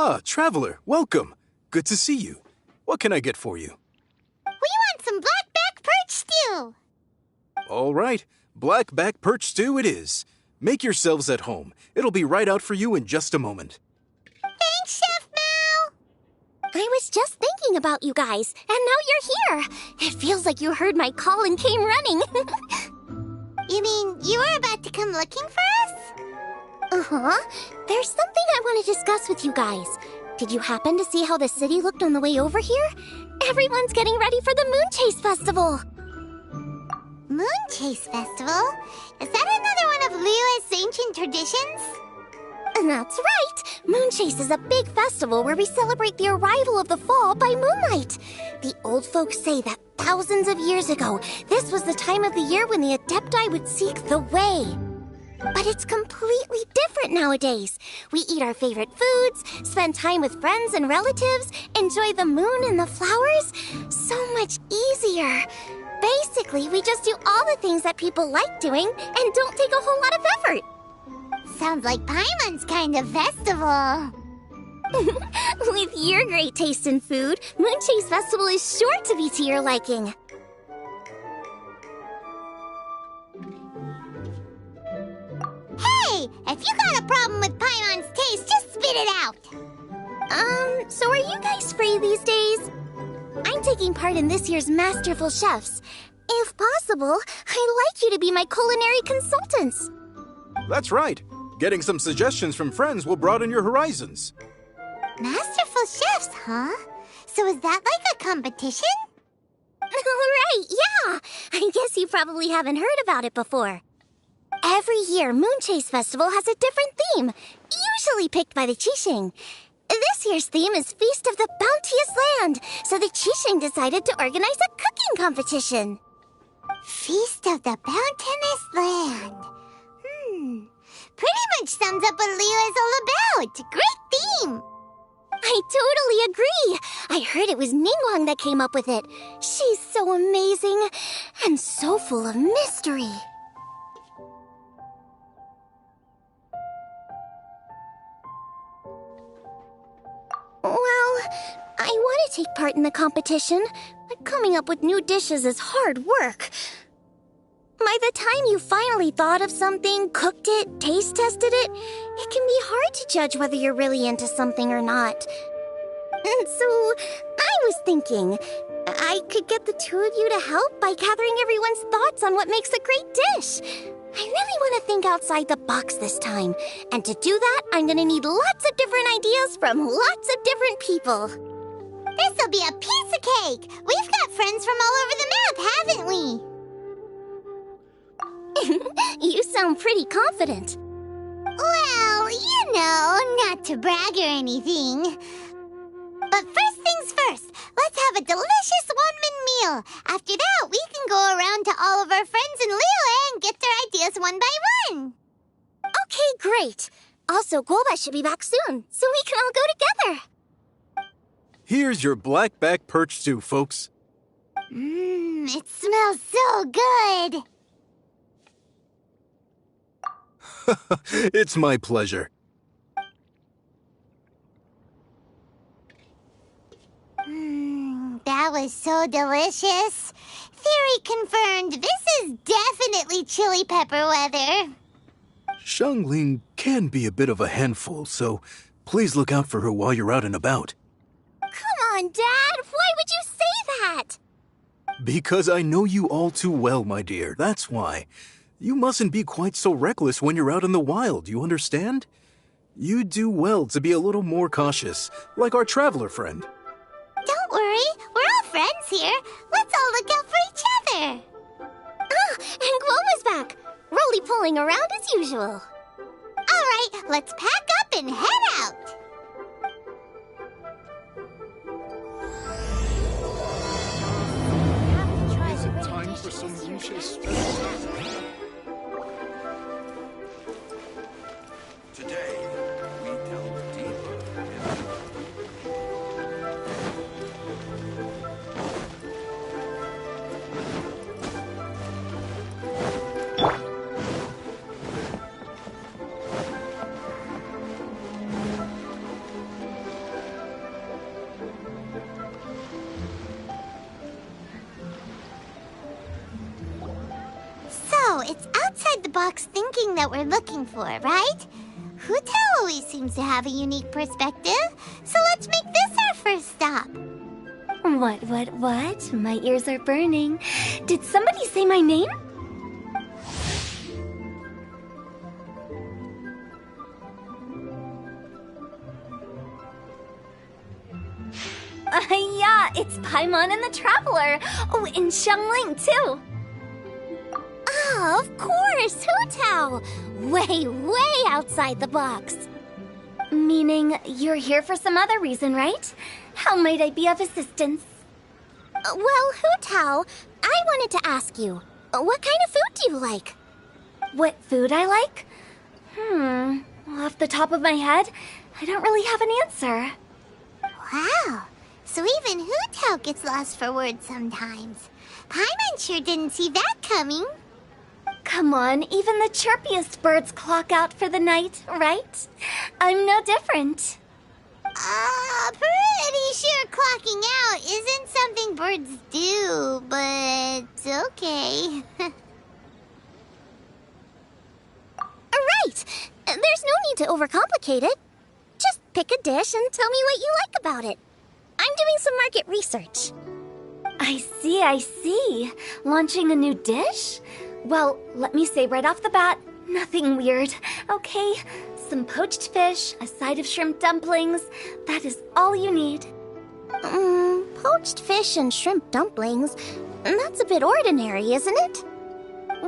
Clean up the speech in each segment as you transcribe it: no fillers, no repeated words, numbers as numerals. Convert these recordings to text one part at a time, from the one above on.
Ah, traveler, welcome. Good to see you. What can I get for you? We want some blackback perch stew. All right, blackback perch stew it is. Make yourselves at home. It'll be right out for you in just a moment. Thanks, Chef Mao. I was just thinking about you guys, and now you're here. It feels like you heard my call and came running. You mean you were about to come looking for us? Uh-huh. There's something I want to discuss with you guys. Did you happen to see how the city looked on the way over here? Everyone's getting ready for the Moonchase Festival. Moonchase Festival? Is that another one of Liyue's ancient traditions? And that's right. Moonchase is a big festival where we celebrate the arrival of the fall by moonlight. The old folks say that thousands of years ago, this was the time of the year when the Adepti would seek the way. But it's completely different nowadays. We eat our favorite foods, spend time with friends and relatives, enjoy the moon and the flowers. So much easier. Basically, we just do all the things that people like doing and don't take a whole lot of effort. Sounds like Paimon's kind of festival. With your great taste in food, Moonchase Festival is sure to be to your liking. Hey, if you got a problem with Paimon's taste, just spit it out. So are you guys free these days? I'm taking part in this year's Masterful Chefs. If possible, I'd like you to be my culinary consultants. That's right. Getting some suggestions from friends will broaden your horizons. Masterful chefs, huh? So is that like a competition? Right, yeah. I guess you probably haven't heard about it before. Every year, Moonchase Festival has a different theme, usually picked by the Qixing. This year's theme is Feast of the Bounteous Land, so the Qixing decided to organize a cooking competition. Feast of the Bounteous Land. Pretty much sums up what Liyue is all about. Great theme. I totally agree. I heard it was Ningguang that came up with it. She's so amazing and so full of mystery. Well, I want to take part in the competition, but coming up with new dishes is hard work. By the time you finally thought of something, cooked it, taste tested it, it can be hard to judge whether you're really into something or not. And so, I was thinking, I could get the two of you to help by gathering everyone's thoughts on what makes a great dish. I really want to think outside the box this time. And to do that, I'm going to need lots of different ideas from lots of different people. This'll be a piece of cake. We've got friends from all over the map, haven't we? You sound pretty confident. Well, you know, not to brag or anything. But first things first, let's have a delicious one-man meal. After that, we can go around to all of our friends in Liyue and get their ideas one by one. Okay, great. Also, Guoba should be back soon, so we can all go together. Here's your blackback perch stew, folks. It smells so good. It's my pleasure. That was so delicious. Theory confirmed. This is definitely chili pepper weather. Xiangling can be a bit of a handful, so please look out for her while you're out and about. Come on, Dad. Why would you say that? Because I know you all too well, my dear. That's why. You mustn't be quite so reckless when you're out in the wild, you understand? You do well to be a little more cautious, like our traveler friend. Don't worry, we're all friends here. Let's all look out for each other. Ah, and Guoba's back. Roly-poling around as usual. All right, let's pack up and head out. Is it time for some moonchase special? Today, we delve deeper into know, it's outside the box thinking that we're looking for, right? Hu Tao always seems to have a unique perspective, so let's make this our first stop. What? My ears are burning. Did somebody say my name? Yeah, it's Paimon and the Traveler. Oh, and Xiangling, too. Oh, of course, Hu Tao! Way outside the box. Meaning you're here for some other reason, right? How might I be of assistance? Well, Hu Tao, I wanted to ask you, what kind of food do you like? What food I like? Off the top of my head, I don't really have an answer. Wow, so even Hu Tao gets lost for words sometimes. Paimon sure didn't see that coming. Come on, even the chirpiest birds clock out for the night, right? I'm no different. Pretty sure clocking out isn't something birds do, but okay. Right! There's no need to overcomplicate it. Just pick a dish and tell me what you like about it. I'm doing some market research. I see. Launching a new dish? Well, let me say right off the bat, nothing weird, okay? Some poached fish, a side of shrimp dumplings. That is all you need. Poached fish and shrimp dumplings? That's a bit ordinary, isn't it?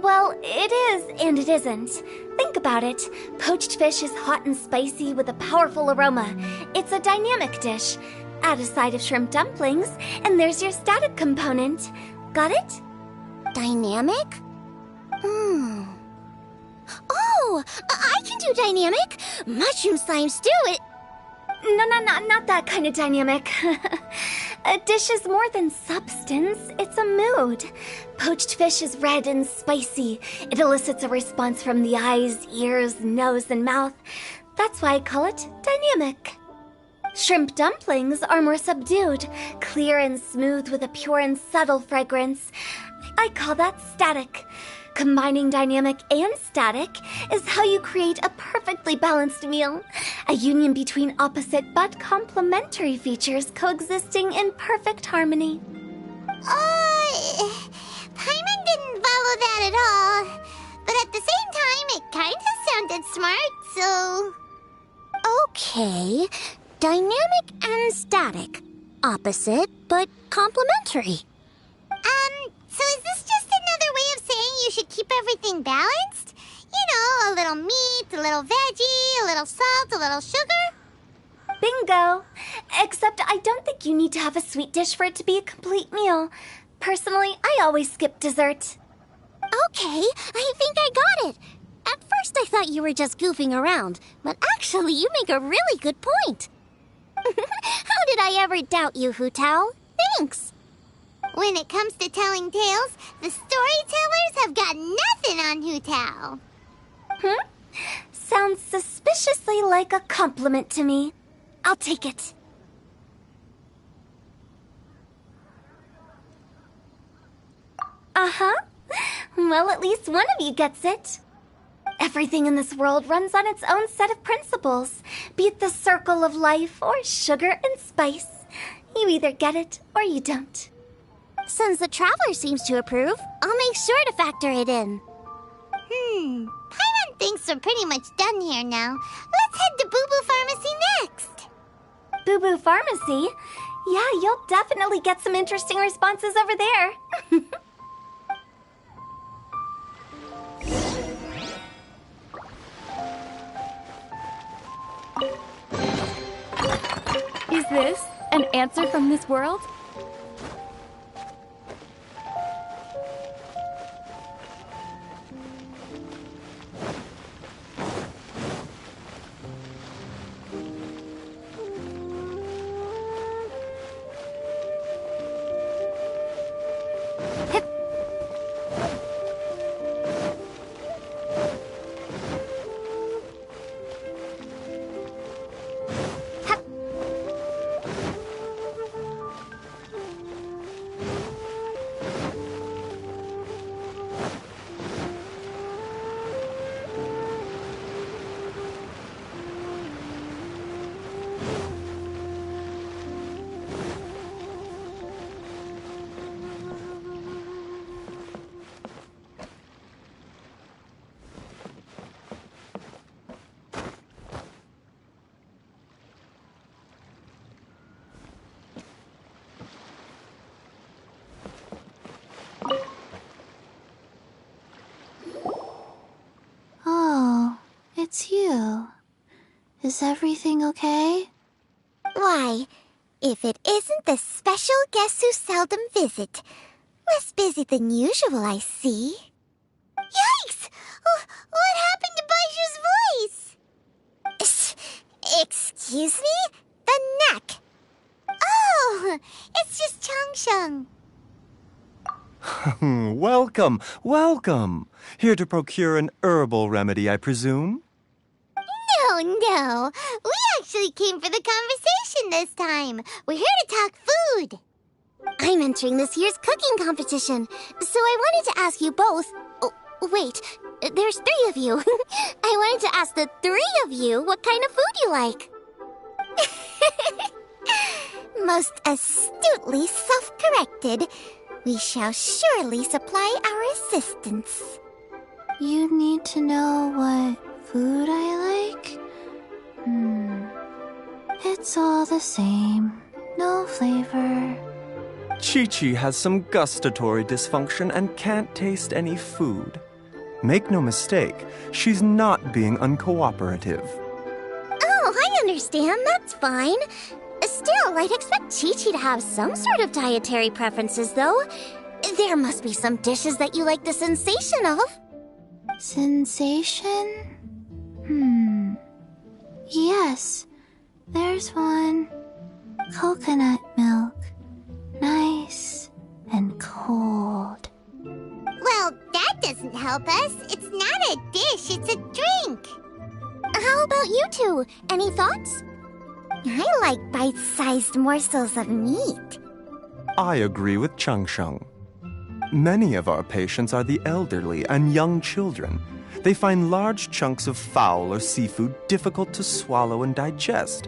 Well, it is and it isn't. Think about it. Poached fish is hot and spicy with a powerful aroma. It's a dynamic dish. Add a side of shrimp dumplings, and there's your static component. Got it? Dynamic? Oh, I can do dynamic. Mushroom slime stew. No, not that kind of dynamic. A dish is more than substance, it's a mood. Poached fish is red and spicy. It elicits a response from the eyes, ears, nose, and mouth. That's why I call it dynamic. Shrimp dumplings are more subdued, clear and smooth with a pure and subtle fragrance. I call that static. Combining dynamic and static is how you create a perfectly balanced meal. A union between opposite but complementary features coexisting in perfect harmony. Paimon didn't follow that at all. But at the same time, it kinda sounded smart, so... Okay, dynamic and static. Opposite, but complementary. So is this just another way of saying you should keep everything balanced? You know, a little meat, a little veggie, a little salt, a little sugar? Bingo! Except I don't think you need to have a sweet dish for it to be a complete meal. Personally, I always skip dessert. Okay, I think I got it. At first I thought you were just goofing around, but actually you make a really good point. How did I ever doubt you, Hu Tao? Thanks. When it comes to telling tales, the storytellers have got nothing on Hu Tao. Sounds suspiciously like a compliment to me. I'll take it. Well, at least one of you gets it. Everything in this world runs on its own set of principles, be it the circle of life or sugar and spice. You either get it or you don't. Since the Traveler seems to approve, I'll make sure to factor it in. Paimon thinks we're pretty much done here now. Let's head to Boo Boo Pharmacy next. Boo Boo Pharmacy? Yeah, you'll definitely get some interesting responses over there. Is this an answer from this world? Is everything okay? Why, if it isn't the special guests who seldom visit. Less busy than usual, I see. Yikes! What happened to Baishu's voice? Excuse me? The neck. Oh, it's just Changsheng. Welcome, welcome. Here to procure an herbal remedy, I presume? No. We actually came for the conversation this time. We're here to talk food. I'm entering this year's cooking competition, so I wanted to ask you both. Oh, wait, there's 3 of you. I wanted to ask the 3 of you what kind of food you like. Most astutely self-corrected. We shall surely supply our assistance. You need to know what food I like? It's all the same. No flavor. Chi-Chi has some gustatory dysfunction and can't taste any food. Make no mistake, she's not being uncooperative. Oh, I understand. That's fine. Still, I'd expect Chi-Chi to have some sort of dietary preferences, though. There must be some dishes that you like the sensation of. Sensation? Yes, there's one. Coconut milk. Nice and cold. Well, that doesn't help us. It's not a dish, it's a drink. How about you two? Any thoughts? I like bite-sized morsels of meat. I agree with Changsheng. Many of our patients are the elderly and young children. They find large chunks of fowl or seafood difficult to swallow and digest.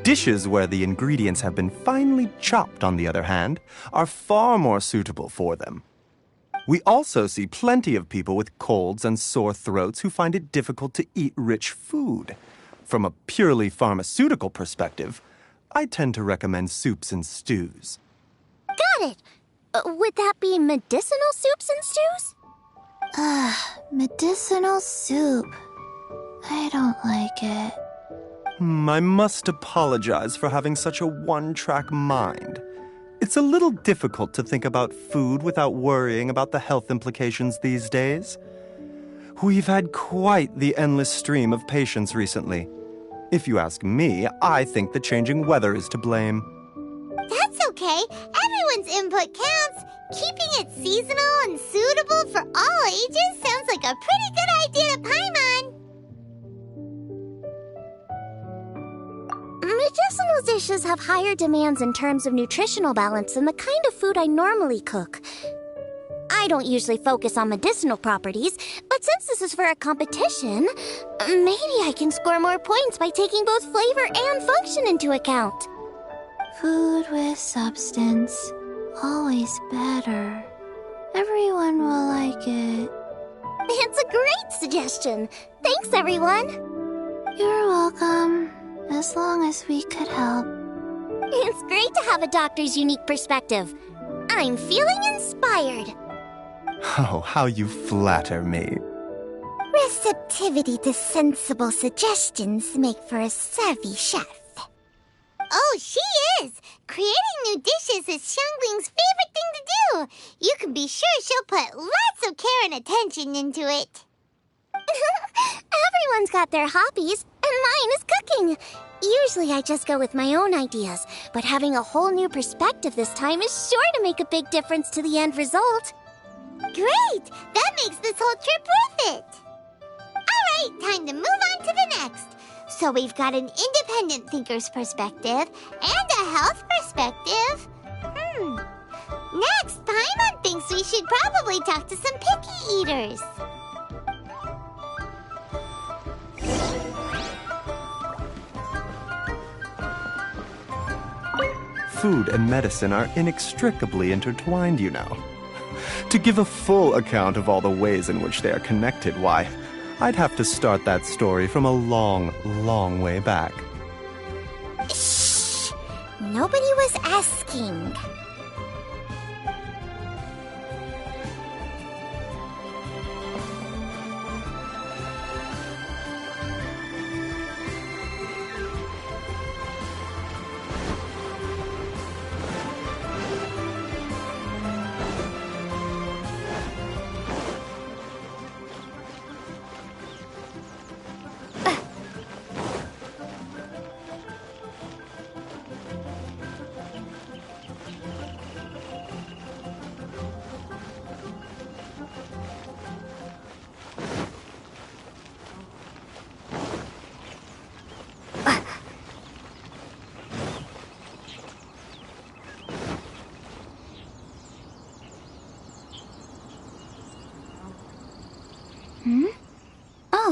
Dishes where the ingredients have been finely chopped, on the other hand, are far more suitable for them. We also see plenty of people with colds and sore throats who find it difficult to eat rich food. From a purely pharmaceutical perspective, I tend to recommend soups and stews. Got it. Would that be medicinal soups and stews? Medicinal soup. I don't like it. I must apologize for having such a one-track mind. It's a little difficult to think about food without worrying about the health implications these days. We've had quite the endless stream of patients recently. If you ask me, I think the changing weather is to blame. That's okay. Everyone's input counts. Keeping it seasonal and suitable for all ages sounds like a pretty good idea to Paimon. Medicinal dishes have higher demands in terms of nutritional balance than the kind of food I normally cook. I don't usually focus on medicinal properties, but since this is for a competition, maybe I can score more points by taking both flavor and function into account. Food with substance. Always better. Everyone will like it. It's a great suggestion. Thanks, everyone. You're welcome. As long as we could help. It's great to have a doctor's unique perspective. I'm feeling inspired. Oh, how you flatter me. Receptivity to sensible suggestions make for a savvy chef. Oh, she is! Creating new dishes is Xiangling's favorite thing to do. You can be sure she'll put lots of care and attention into it. Everyone's got their hobbies, and mine is cooking. Usually I just go with my own ideas, but having a whole new perspective this time is sure to make a big difference to the end result. Great! That makes this whole trip worth it. All right, time to move on to the next. So we've got an independent thinker's perspective and a health perspective. Next, Paimon thinks we should probably talk to some picky eaters. Food and medicine are inextricably intertwined, you know. To give a full account of all the ways in which they are connected, why, I'd have to start that story from a long, long way back. Shh! Nobody was asking.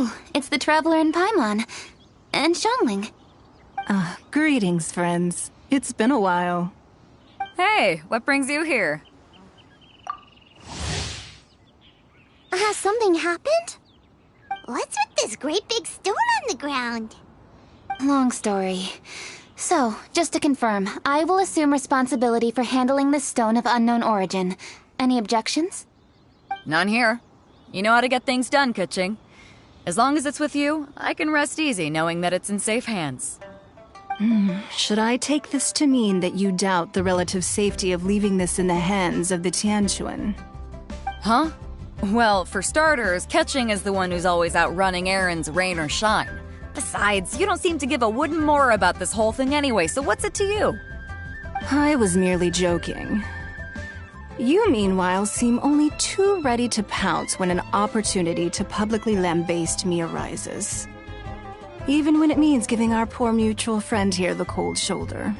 Oh, it's the Traveler and Paimon. And Xiangling. Greetings, friends. It's been a while. Hey, what brings you here? Has something happened? What's with this great big stone on the ground? Long story. So, just to confirm, I will assume responsibility for handling this stone of unknown origin. Any objections? None here. You know how to get things done, Kuching. As long as it's with you, I can rest easy knowing that it's in safe hands. Should I take this to mean that you doubt the relative safety of leaving this in the hands of the Tianquan? Huh? Well, for starters, Kuching is the one who's always out running errands, rain or shine. Besides, you don't seem to give a wooden more about this whole thing anyway, so what's it to you? I was merely joking. You, meanwhile, seem only too ready to pounce when an opportunity to publicly lambaste me arises. Even when it means giving our poor mutual friend here the cold shoulder.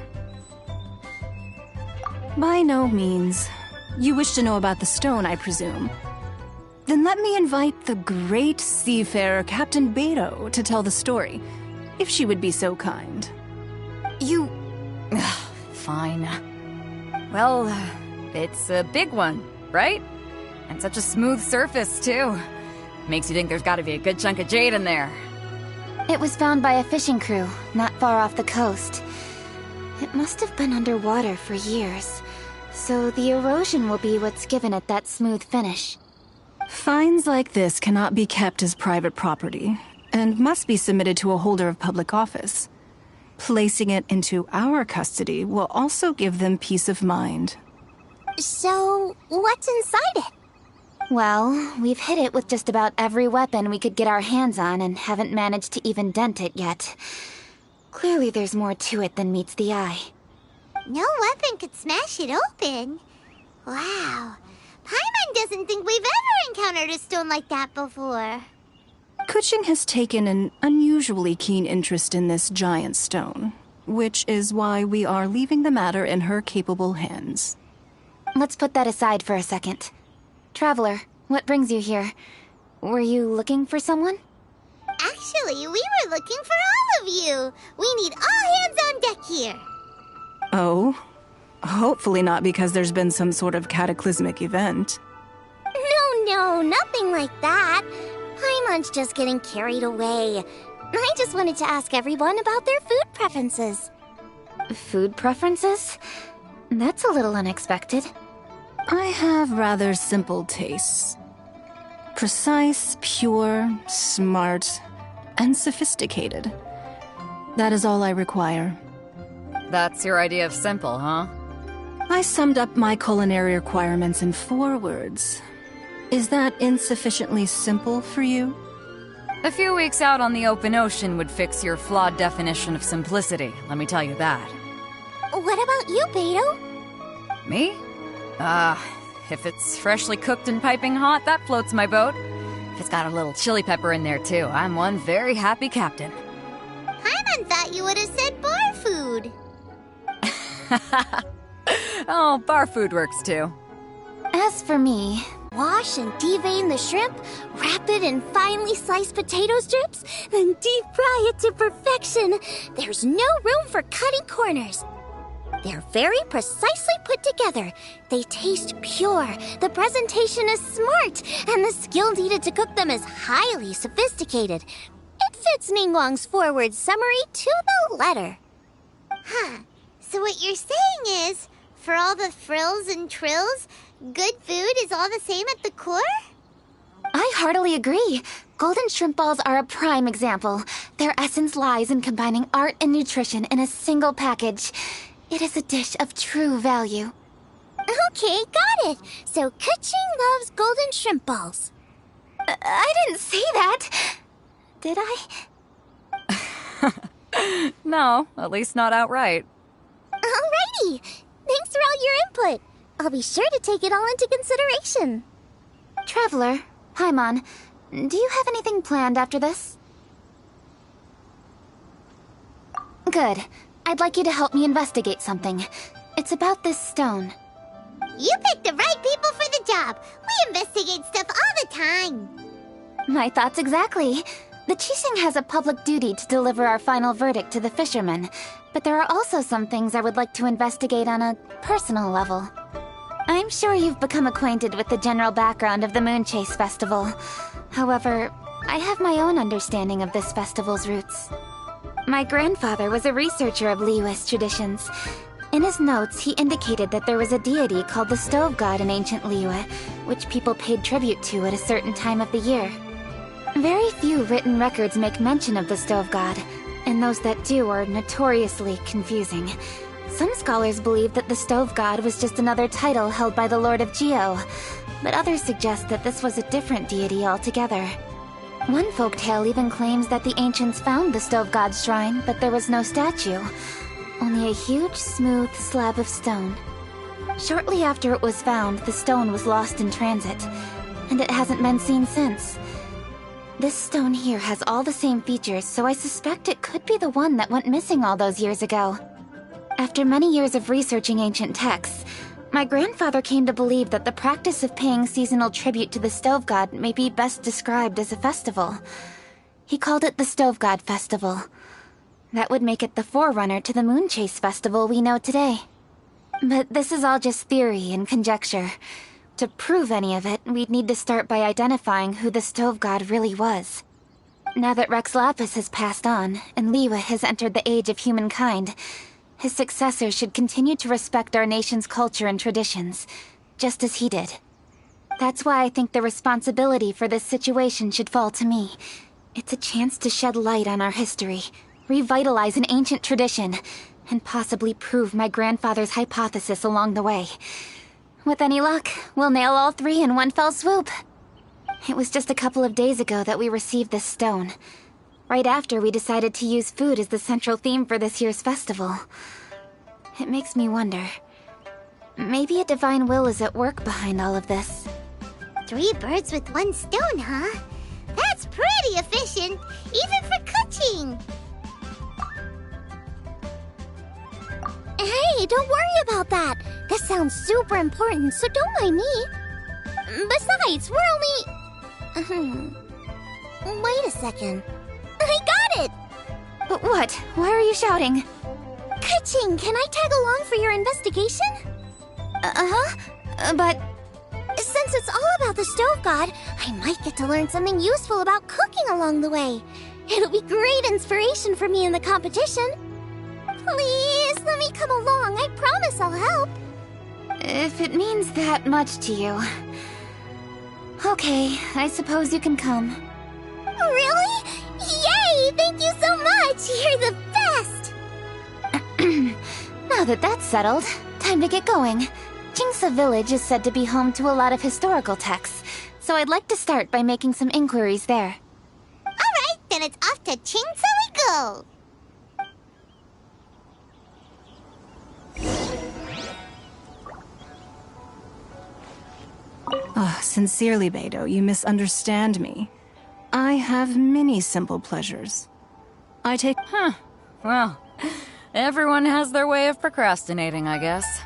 By no means. You wish to know about the stone, I presume. Then let me invite the great seafarer Captain Beto to tell the story, if she would be so kind. You... Fine. Well, it's a big one, right? And such a smooth surface, too. Makes you think there's gotta be a good chunk of jade in there. It was found by a fishing crew, not far off the coast. It must have been underwater for years, so the erosion will be what's given it that smooth finish. Finds like this cannot be kept as private property, and must be submitted to a holder of public office. Placing it into our custody will also give them peace of mind. So, what's inside it? Well, we've hit it with just about every weapon we could get our hands on and haven't managed to even dent it yet. Clearly there's more to it than meets the eye. No weapon could smash it open. Wow. Paimon doesn't think we've ever encountered a stone like that before. Kuching has taken an unusually keen interest in this giant stone, which is why we are leaving the matter in her capable hands. Let's put that aside for a second. Traveler, what brings you here? Were you looking for someone? Actually, we were looking for all of you. We need all hands on deck here. Oh? Hopefully not because there's been some sort of cataclysmic event. No, nothing like that. Paimon's just getting carried away. I just wanted to ask everyone about their food preferences. Food preferences? That's a little unexpected. I have rather simple tastes. Precise, pure, smart, and sophisticated. That is all I require. That's your idea of simple, huh? I summed up my culinary requirements in 4 words. Is that insufficiently simple for you? A few weeks out on the open ocean would fix your flawed definition of simplicity, let me tell you that. What about you, Beto? Me? If it's freshly cooked and piping hot, that floats my boat. If it's got a little chili pepper in there, too, I'm one very happy captain. Paimon thought you would have said bar food. Oh, bar food works, too. As for me, wash and devein the shrimp, wrap it in finely sliced potato strips, then deep fry it to perfection. There's no room for cutting corners. They're very precisely put together. They taste pure, the presentation is smart, and the skill needed to cook them is highly sophisticated. It fits Ningguang's forward summary to the letter. Huh. So what you're saying is, for all the frills and trills, good food is all the same at the core? I heartily agree. Golden shrimp balls are a prime example. Their essence lies in combining art and nutrition in a single package. It is a dish of true value. Okay, got it. So Kuching loves golden shrimp balls. I didn't say that. Did I? No, at least not outright. Alrighty. Thanks for all your input. I'll be sure to take it all into consideration. Traveler, Paimon, do you have anything planned after this? Good. I'd like you to help me investigate something. It's about this stone. You picked the right people for the job. We investigate stuff all the time. My thoughts exactly. The Qixing has a public duty to deliver our final verdict to the fishermen, but there are also some things I would like to investigate on a personal level. I'm sure you've become acquainted with the general background of the Moonchase Festival. However, I have my own understanding of this festival's roots. My grandfather was a researcher of Liyue's traditions. In his notes, he indicated that there was a deity called the Stove God in ancient Liyue, which people paid tribute to at a certain time of the year. Very few written records make mention of the Stove God, and those that do are notoriously confusing. Some scholars believe that the Stove God was just another title held by the Lord of Geo, but others suggest that this was a different deity altogether. One folktale even claims that the ancients found the Stove God's shrine, but there was no statue, only a huge, smooth slab of stone. Shortly after it was found, the stone was lost in transit, and it hasn't been seen since. This stone here has all the same features, so I suspect it could be the one that went missing all those years ago. After many years of researching ancient texts, my grandfather came to believe that the practice of paying seasonal tribute to the Stove God may be best described as a festival. He called it the Stove God Festival. That would make it the forerunner to the Moonchase Festival we know today. But this is all just theory and conjecture. To prove any of it, we'd need to start by identifying who the Stove God really was. Now that Rex Lapis has passed on, and Liyue has entered the age of humankind, his successors should continue to respect our nation's culture and traditions, just as he did. That's why I think the responsibility for this situation should fall to me. It's a chance to shed light on our history, revitalize an ancient tradition, and possibly prove my grandfather's hypothesis along the way. With any luck, we'll nail all three in one fell swoop. It was just a couple of days ago that we received this stone. Right after we decided to use food as the central theme for this year's festival. It makes me wonder. Maybe a divine will is at work behind all of this. 3 birds with 1 stone, huh? That's pretty efficient, even for cooking. Hey, don't worry about that. This sounds super important, so don't mind me. Besides, we're only... Wait a second. I got it! What? Why are you shouting? Ka-ching, can I tag along for your investigation? But... Since it's all about the Stove God, I might get to learn something useful about cooking along the way. It'll be great inspiration for me in the competition. Please, let me come along. I promise I'll help. If it means that much to you... Okay, I suppose you can come. Really? Yay! Thank you so much! You're the best! Now that that's settled, time to get going. Jingsa Village is said to be home to a lot of historical texts, so I'd like to start by making some inquiries there. Alright, then it's off to Qingsa we go! Oh, sincerely, Beidou, you misunderstand me. I have many simple pleasures. I take... Well, everyone has their way of procrastinating, I guess.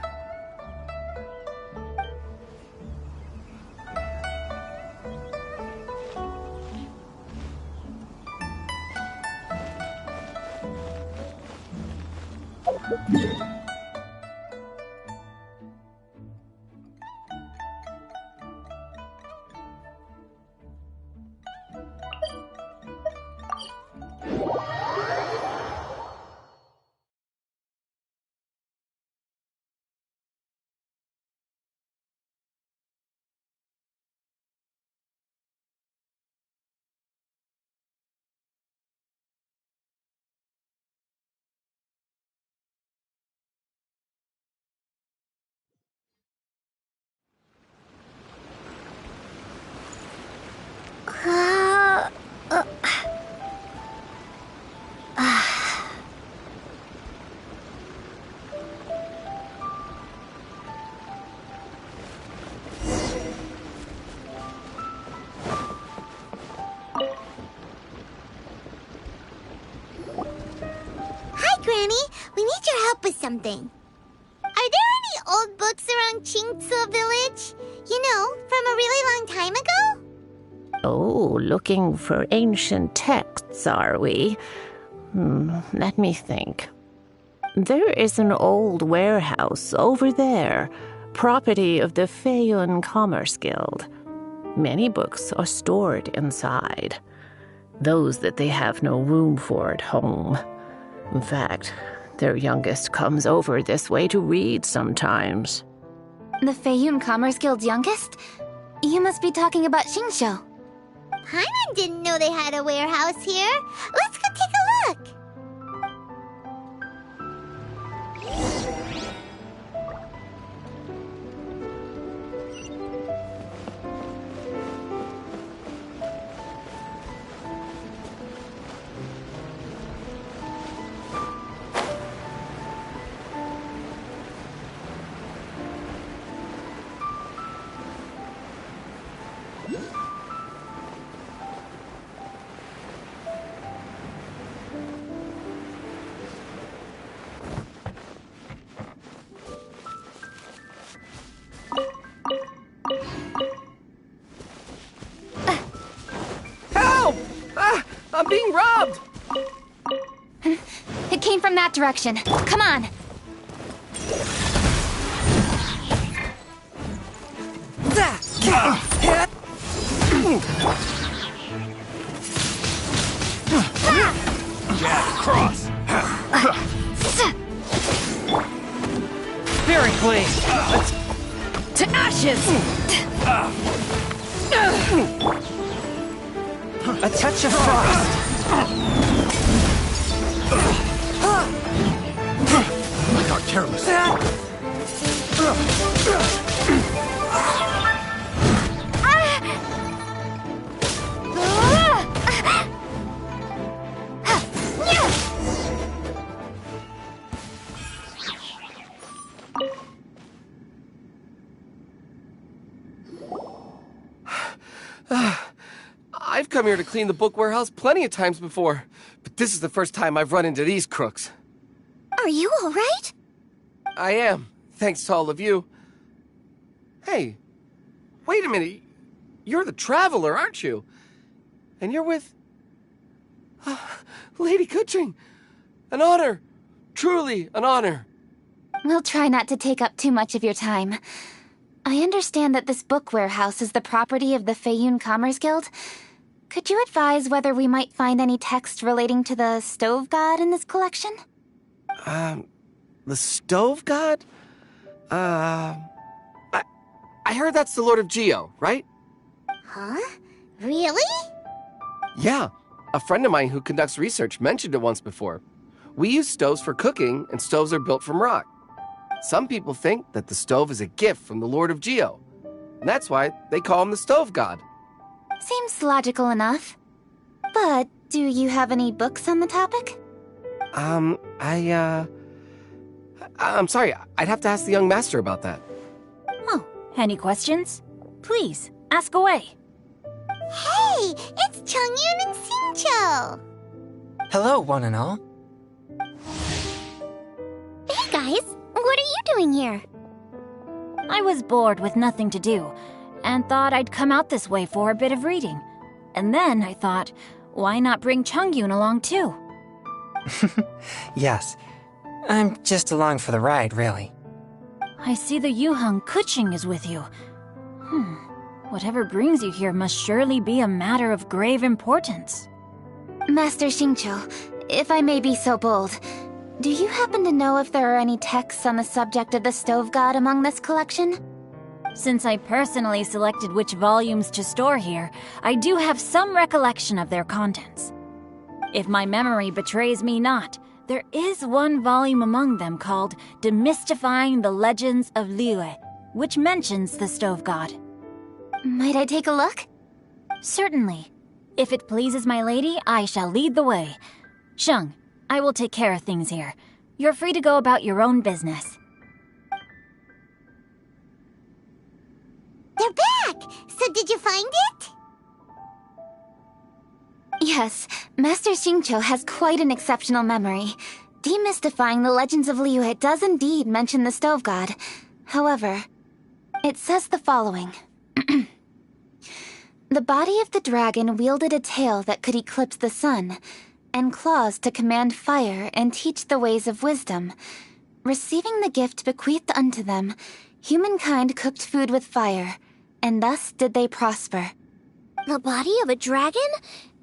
We need your help with something. Are there any old books around Qingce Village? You know, from a really long time ago? Oh, looking for ancient texts, are we? Let me think. There is an old warehouse over there, property of the Feiyun Commerce Guild. Many books are stored inside, those that they have no room for at home. In fact, their youngest comes over this way to read sometimes. The Feiyun Commerce Guild's youngest? You must be talking about Xingqiu. Paimon didn't know they had a warehouse here. Let's go take a look. Help! I'm being robbed! It came from that direction. Come on! Yeah, cross! Very clean! To ashes! A touch of frost! I got careless. I've come here to clean the book warehouse plenty of times before, but this is the first time I've run into these crooks. Are you all right? I am, thanks to all of you. Hey, wait a minute. You're the Traveler, aren't you? And you're with... Lady Kuching. An honor. Truly an honor. We'll try not to take up too much of your time. I understand that this book warehouse is the property of the Feiyun Commerce Guild. Could you advise whether we might find any text relating to the Stove God in this collection? The Stove God? I heard that's the Lord of Geo, right? Huh? Really? Yeah, a friend of mine who conducts research mentioned it once before. We use stoves for cooking, and stoves are built from rock. Some people think that the stove is a gift from the Lord of Geo, and that's why they call him the Stove God. Seems logical enough. But do you have any books on the topic? I'm sorry, I'd have to ask the young master about that. Oh, any questions? Please, ask away. Hey, it's Chongyun and Xingqiu. Hello, one and all. Hey guys, what are you doing here? I was bored with nothing to do, and thought I'd come out this way for a bit of reading. And then I thought, why not bring Chongyun along too? Yes, I'm just along for the ride, really. I see the Yuheng Kuching is with you. Whatever brings you here must surely be a matter of grave importance. Master Xingqiu, if I may be so bold, do you happen to know if there are any texts on the subject of the Stove God among this collection? Since I personally selected which volumes to store here, I do have some recollection of their contents. If my memory betrays me not, there is one volume among them called Demystifying the Legends of Liyue, which mentions the Stove God. Might I take a look? Certainly. If it pleases my lady, I shall lead the way. Sheng, I will take care of things here. You're free to go about your own business. They're back! So did you find it? Yes, Master Xingqiu has quite an exceptional memory. Demystifying the Legends of Liyue does indeed mention the Stove God. However, it says the following. The body of the dragon wielded a tail that could eclipse the sun, and claws to command fire and teach the ways of wisdom. Receiving the gift bequeathed unto them, humankind cooked food with fire, and thus did they prosper. The body of a dragon?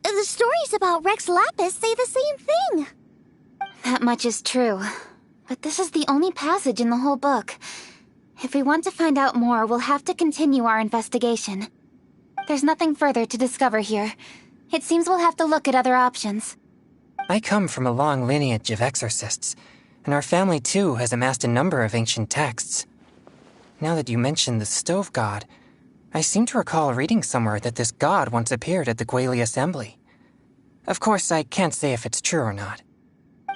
The stories about Rex Lapis say the same thing. That much is true, but this is the only passage in the whole book. If we want to find out more, we'll have to continue our investigation. There's nothing further to discover here. It seems we'll have to look at other options. I come from a long lineage of exorcists, and our family too has amassed a number of ancient texts. Now that you mention the stove god, I seem to recall reading somewhere that this god once appeared at the Guili Assembly. Of course, I can't say if it's true or not.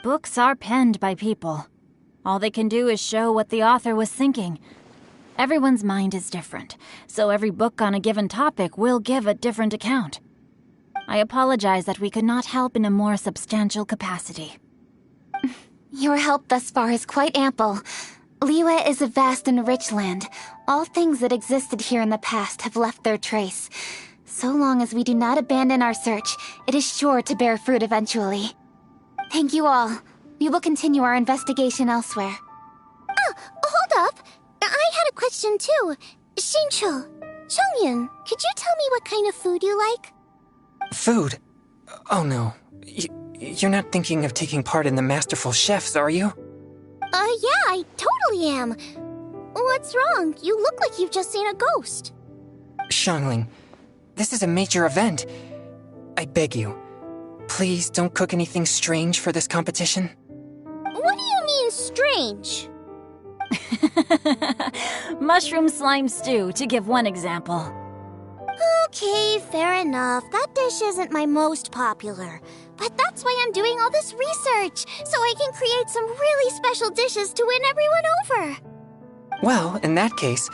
Books are penned by people. All they can do is show what the author was thinking. Everyone's mind is different, so every book on a given topic will give a different account. I apologize that we could not help in a more substantial capacity. Your help thus far is quite ample. Liyue is a vast and rich land. All things that existed here in the past have left their trace. So long as we do not abandon our search, it is sure to bear fruit eventually. Thank you all. We will continue our investigation elsewhere. Hold up. I had a question too. Xingqiu, Chongyan, could you tell me what kind of food you like? Food? Oh no. You're not thinking of taking part in the Masterful Chefs, are you? Yeah, I totally am. What's wrong? You look like you've just seen a ghost. Xiangling, this is a major event. I beg you, please don't cook anything strange for this competition. What do you mean, strange? Mushroom slime stew, to give one example. Okay, fair enough. That dish isn't my most popular. But that's why I'm doing all this research, so I can create some really special dishes to win everyone over. Well, in that case,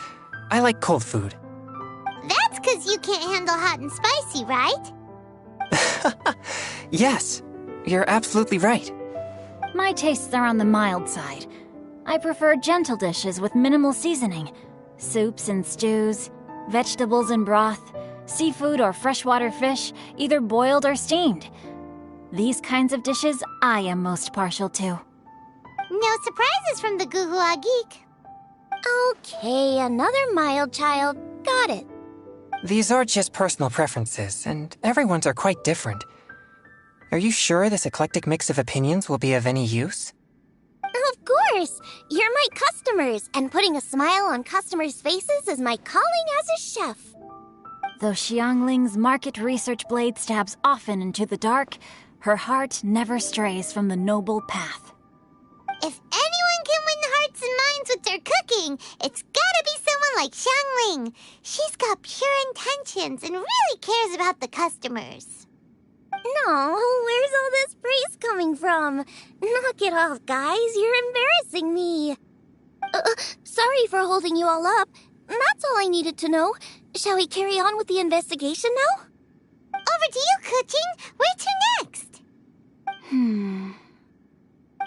I like cold food. That's because you can't handle hot and spicy, right? Yes, you're absolutely right. My tastes are on the mild side. I prefer gentle dishes with minimal seasoning. Soups and stews, vegetables and broth, seafood or freshwater fish, either boiled or steamed. These kinds of dishes I am most partial to. No surprises from the Guhua Geek. Okay, another mild child. Got it. These are just personal preferences, and everyone's are quite different. Are you sure this eclectic mix of opinions will be of any use? Of course! You're my customers, and putting a smile on customers' faces is my calling as a chef. Though Xiangling's market research blade stabs often into the dark, her heart never strays from the noble path. If anyone can win hearts and minds with their cooking, it's gotta be someone like Xiangling. She's got pure intentions and really cares about the customers. No, where's all this praise coming from? Knock it off, guys. You're embarrassing me. Sorry for holding you all up. That's all I needed to know. Shall we carry on with the investigation now? Over to you, Kuching. Where to next?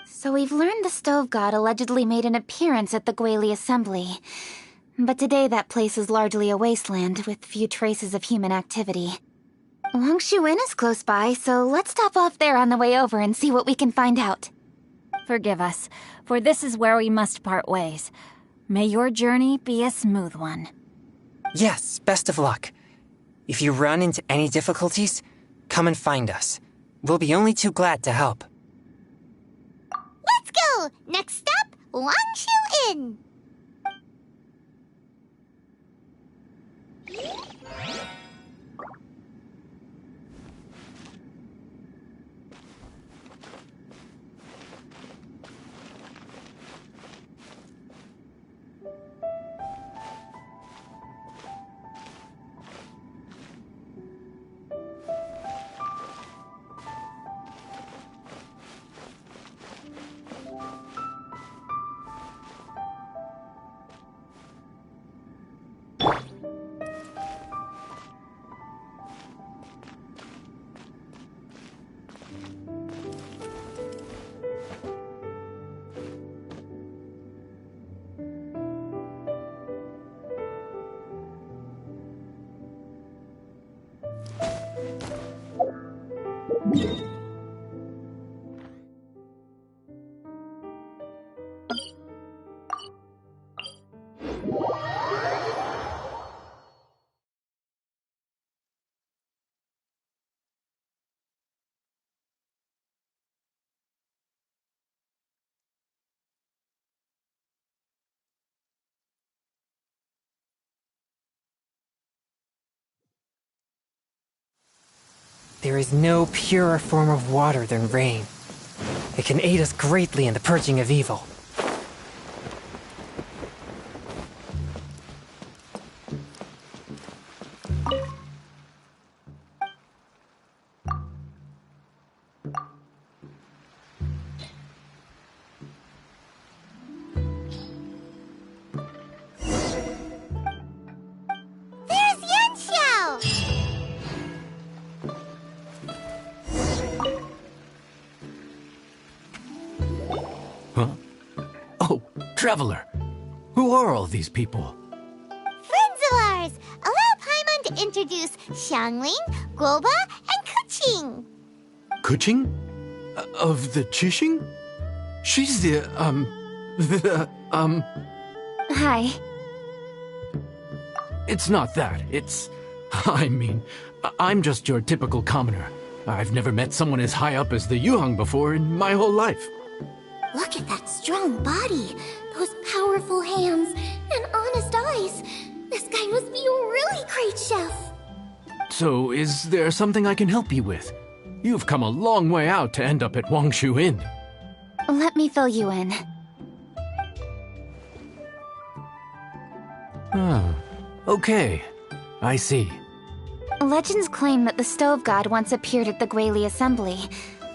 So we've learned the stove god allegedly made an appearance at the Guili Assembly. But today that place is largely a wasteland with few traces of human activity. Longshu Inn is close by, so let's stop off there on the way over and see what we can find out. Forgive us, for this is where we must part ways. May your journey be a smooth one. Yes, best of luck. If you run into any difficulties, come and find us. We'll be only too glad to help. Let's go! Next stop, Longshu Inn. There is no purer form of water than rain. It can aid us greatly in the purging of evil. Traveler, who are all these people? Friends of ours! Allow Paimon to introduce Xiangling, Guoba, and Kuching. Kuching? Of the Chishing? She's the, Hi. It's not that. I'm just your typical commoner. I've never met someone as high up as the Yuheng before in my whole life. Look at that strong body, those powerful hands, and honest eyes. This guy must be a really great chef. So, is there something I can help you with? You've come a long way out to end up at Wangshu Inn. Let me fill you in. Oh, okay. I see. Legends claim that the Stove God once appeared at the Guili Assembly.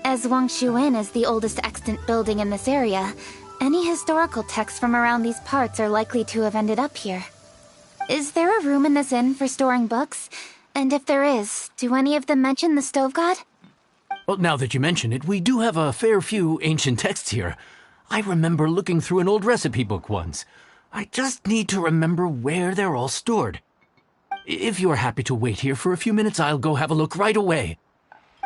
As Wangshu Inn is the oldest extant building in this area, any historical texts from around these parts are likely to have ended up here. Is there a room in this inn for storing books? And if there is, do any of them mention the Stove God? Well, now that you mention it, we do have a fair few ancient texts here. I remember looking through an old recipe book once. I just need to remember where they're all stored. If you're happy to wait here for a few minutes, I'll go have a look right away.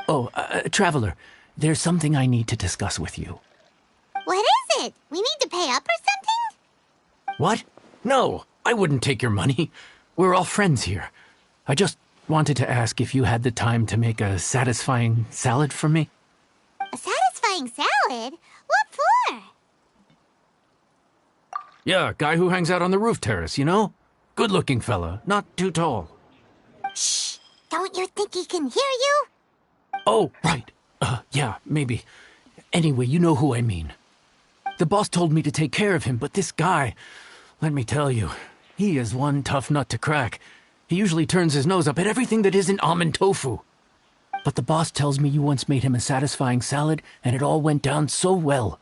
Oh, Traveler, there's something I need to discuss with you. What is it? We need to pay up or something? What? No, I wouldn't take your money. We're all friends here. I just wanted to ask if you had the time to make a satisfying salad for me. A satisfying salad? What for? Yeah, guy who hangs out on the roof terrace, you know? Good-looking fella, not too tall. Shh! Don't you think he can hear you? Oh, right. Yeah, maybe. Anyway, you know who I mean. The boss told me to take care of him, but this guy, let me tell you, he is one tough nut to crack. He usually turns his nose up at everything that isn't almond tofu. But the boss tells me you once made him a satisfying salad, and it all went down so well.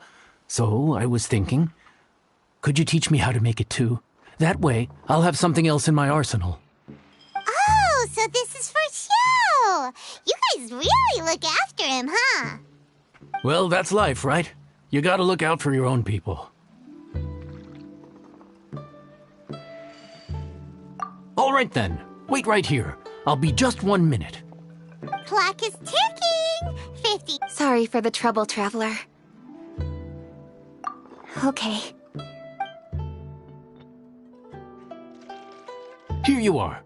So I was thinking, could you teach me how to make it too? That way, I'll have something else in my arsenal. Oh, so this is for show! You guys really look after him, huh? Well, that's life, right? You gotta look out for your own people. All right then, wait right here. I'll be just 1 minute. Clock is ticking! 50. Sorry for the trouble, Traveler. Okay. Here you are.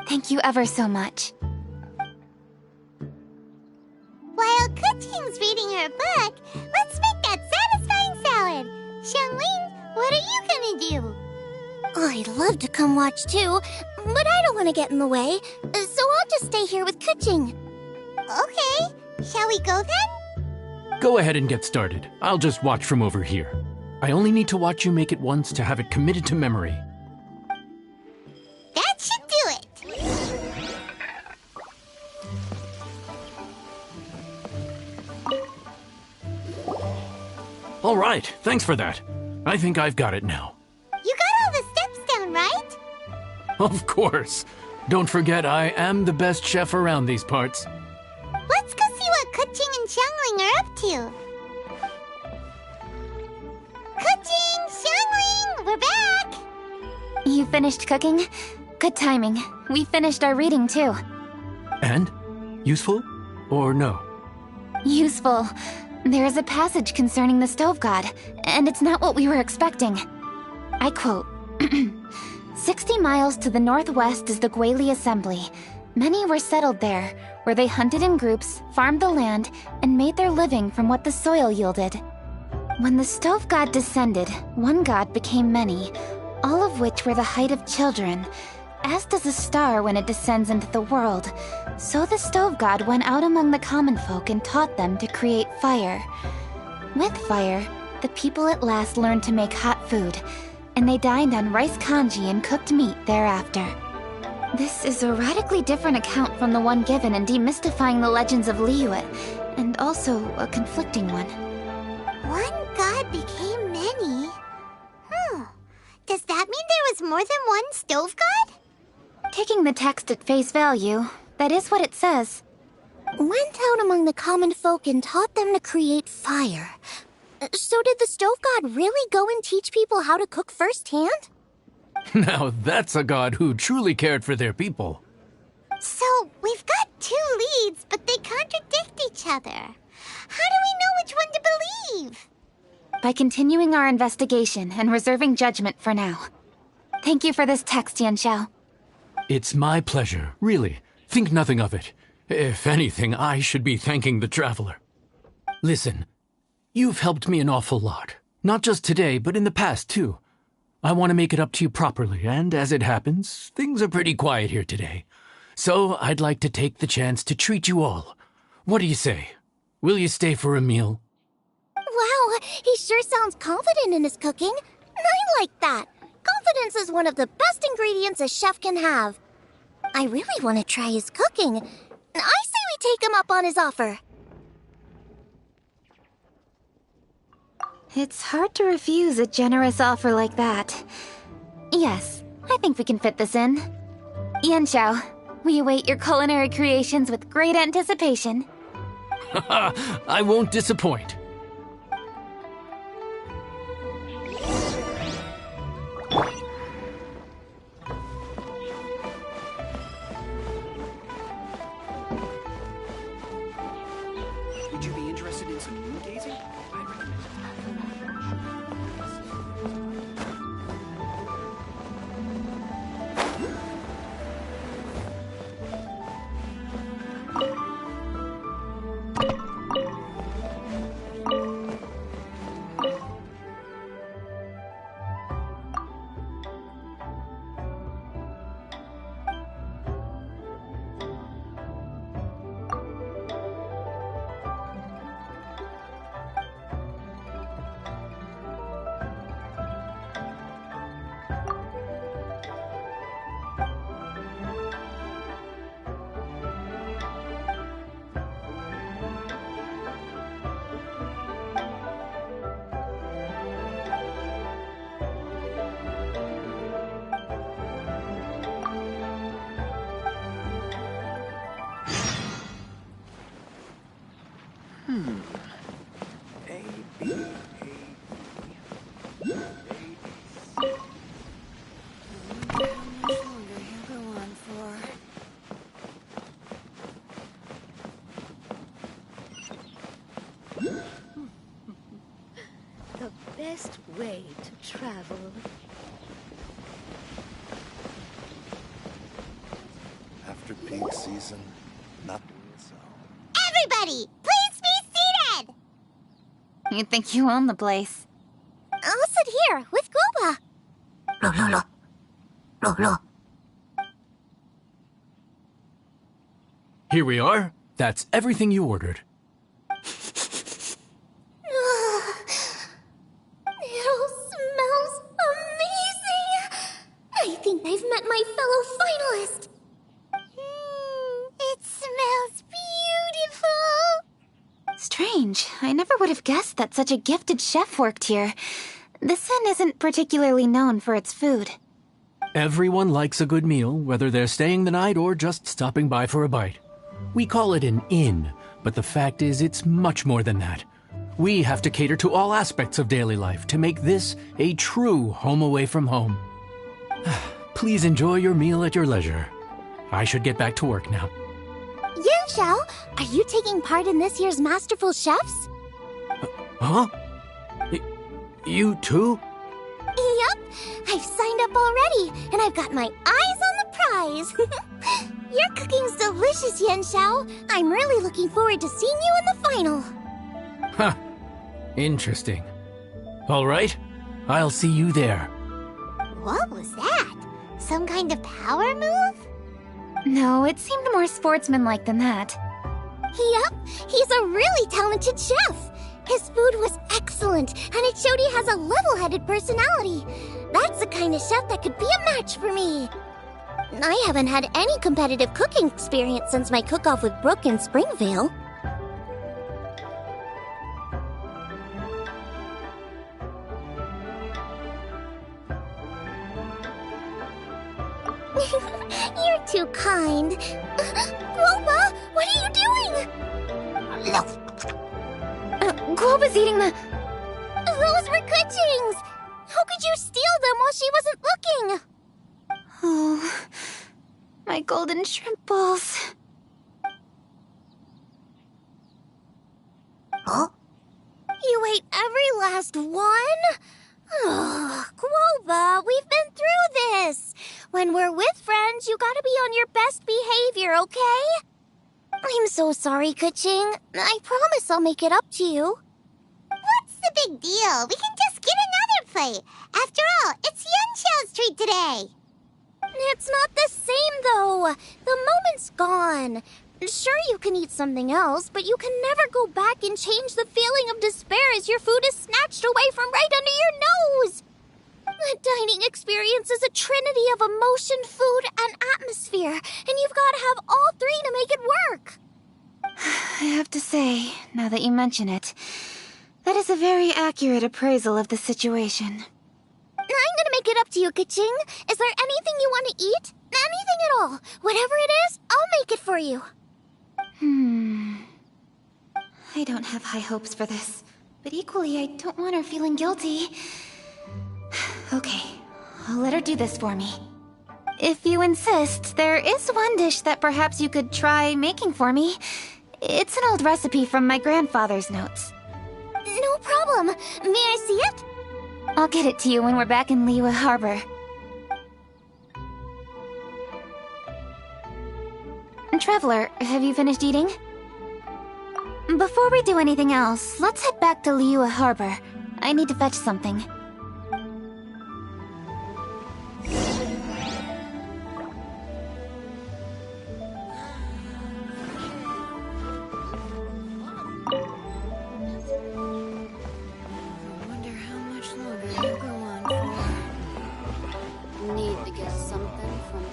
Thank you ever so much. While Kuching's reading her book, let's make that satisfying salad. Xiangling, what are you gonna do? I'd love to come watch too, but I don't want to get in the way, so I'll just stay here with Kuching. Okay, shall we go then? Go ahead and get started. I'll just watch from over here. I only need to watch you make it once to have it committed to memory. That should do it. All right, thanks for that. I think I've got it now. You got all the steps down, right? Of course. Don't forget, I am the best chef around these parts. Let's go see what Kuching and Xiangling are up to. Kuching, Xiangling, we're back! You finished cooking? Good timing. We finished our reading too. And? Useful? Or no? Useful. There is a passage concerning the Stove God, and it's not what we were expecting. I quote, 60 miles to the northwest is the Guili Assembly. Many were settled there, where they hunted in groups, farmed the land, and made their living from what the soil yielded. When the Stove God descended, one god became many, all of which were the height of children. as does a star when it descends into the world, so the stove god went out among the common folk and taught them to create fire. With fire, the people at last learned to make hot food, and they dined on rice congee and cooked meat thereafter. This is a radically different account from the one given in Demystifying the Legends of Liyue, and also a conflicting one. One god became many? Does that mean there was more than one stove god? Taking the text at face value, that is what it says. Went out among the common folk and taught them to create fire. So did the stove god really go and teach people how to cook firsthand? Now that's a god who truly cared for their people. So, we've got two leads, but they contradict each other. How do we know which one to believe? By continuing our investigation and reserving judgment for now. Thank you for this text, Yanxiao. It's my pleasure, really. Think nothing of it. If anything, I should be thanking the traveler. Listen, you've helped me an awful lot. Not just today, but in the past, too. I want to make it up to you properly, and as it happens, things are pretty quiet here today. So I'd like to take the chance to treat you all. What do you say? Will you stay for a meal? Wow, he sure sounds confident in his cooking. I like that. Confidence is one of the best ingredients a chef can have. I really want to try his cooking. I say we take him up on his offer. It's hard to refuse a generous offer like that. Yes, I think we can fit this in. Yanxiao, we await your culinary creations with great anticipation. I won't disappoint. Would you be interested in some moon gazing? I recommend The best way to travel. After peak season, nothing so. Everybody, please be seated! You think you own the place. I'll sit here with Guoba. Here we are. That's everything you ordered. It all smells amazing! I think I've met my fellow finalist. It smells beautiful. Strange. I never would have guessed that such a gifted chef worked here. This inn isn't particularly known for its food. Everyone likes a good meal, whether they're staying the night or just stopping by for a bite. We call it an inn, but the fact is it's much more than that. We have to cater to all aspects of daily life to make this a true home away from home. Please enjoy your meal at your leisure. I should get back to work now. Yanxiao, are you taking part in this year's Masterful Chefs? Huh? You too? Yup, I've signed up already, and I've got my eyes on the prize. Your cooking's delicious, Yanxiao. I'm really looking forward to seeing you in the final. Huh. Interesting. All right, I'll see you there. What was that? Some kind of power move? No, it seemed more sportsmanlike than that. Yep, he's a really talented chef. His food was excellent, and it showed he has a level-headed personality. That's the kind of chef that could be a match for me. I haven't had any competitive cooking experience since my cook-off with Brooke in Springvale. You're too kind. Guoba, what are you doing? Guoba's eating the... Those were Kuching's! How could you steal them while she wasn't looking? Oh, my golden shrimp balls. Huh? You ate every last one? Ugh, Guoba, we've been through this. When we're with friends, you gotta be on your best behavior, okay? I'm so sorry, Kuching. I promise I'll make it up to you. What's the big deal? We can just get another plate. After all, it's Yunchao's treat today. It's not the same, though. The moment's gone. Sure, you can eat something else, but you can never go back and change the feeling of despair as your food is snatched away from right under your nose. The dining experience is a trinity of emotion, food, and atmosphere, and you've got to have all three to make it work. I have to say, now that you mention it, that is a very accurate appraisal of the situation. I'm gonna make it up to you, Kuching. Is there anything you want to eat? Anything at all. Whatever it is, I'll make it for you. I don't have high hopes for this, but equally I don't want her feeling guilty. Okay, I'll let her do this for me. If you insist, there is one dish that perhaps you could try making for me. It's an old recipe from my grandfather's notes. No problem. May I see it? I'll get it to you when we're back in Liyue Harbor. Traveler, have you finished eating? Before we do anything else, let's head back to Liyue Harbor. I need to fetch something. Need to get something from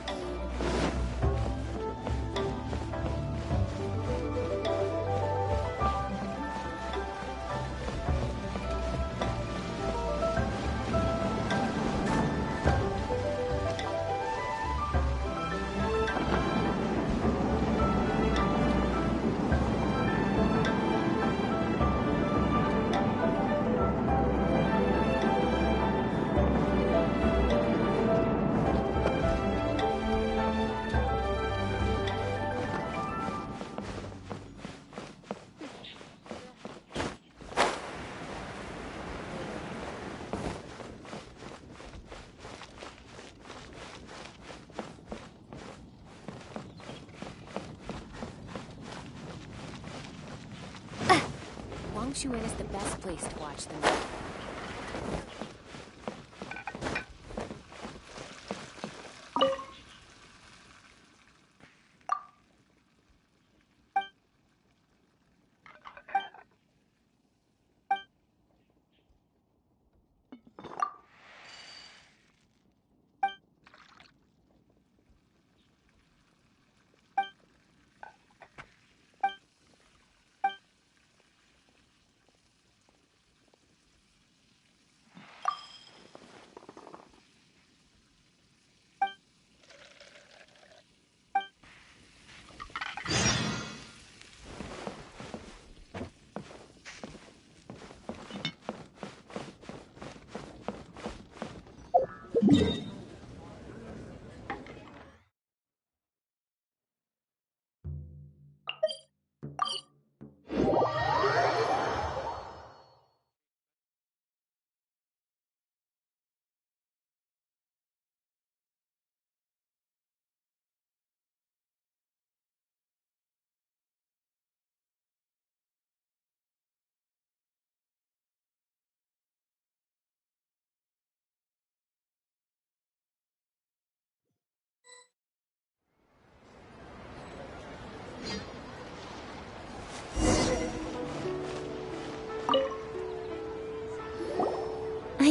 Wangshuin is the best place to watch them.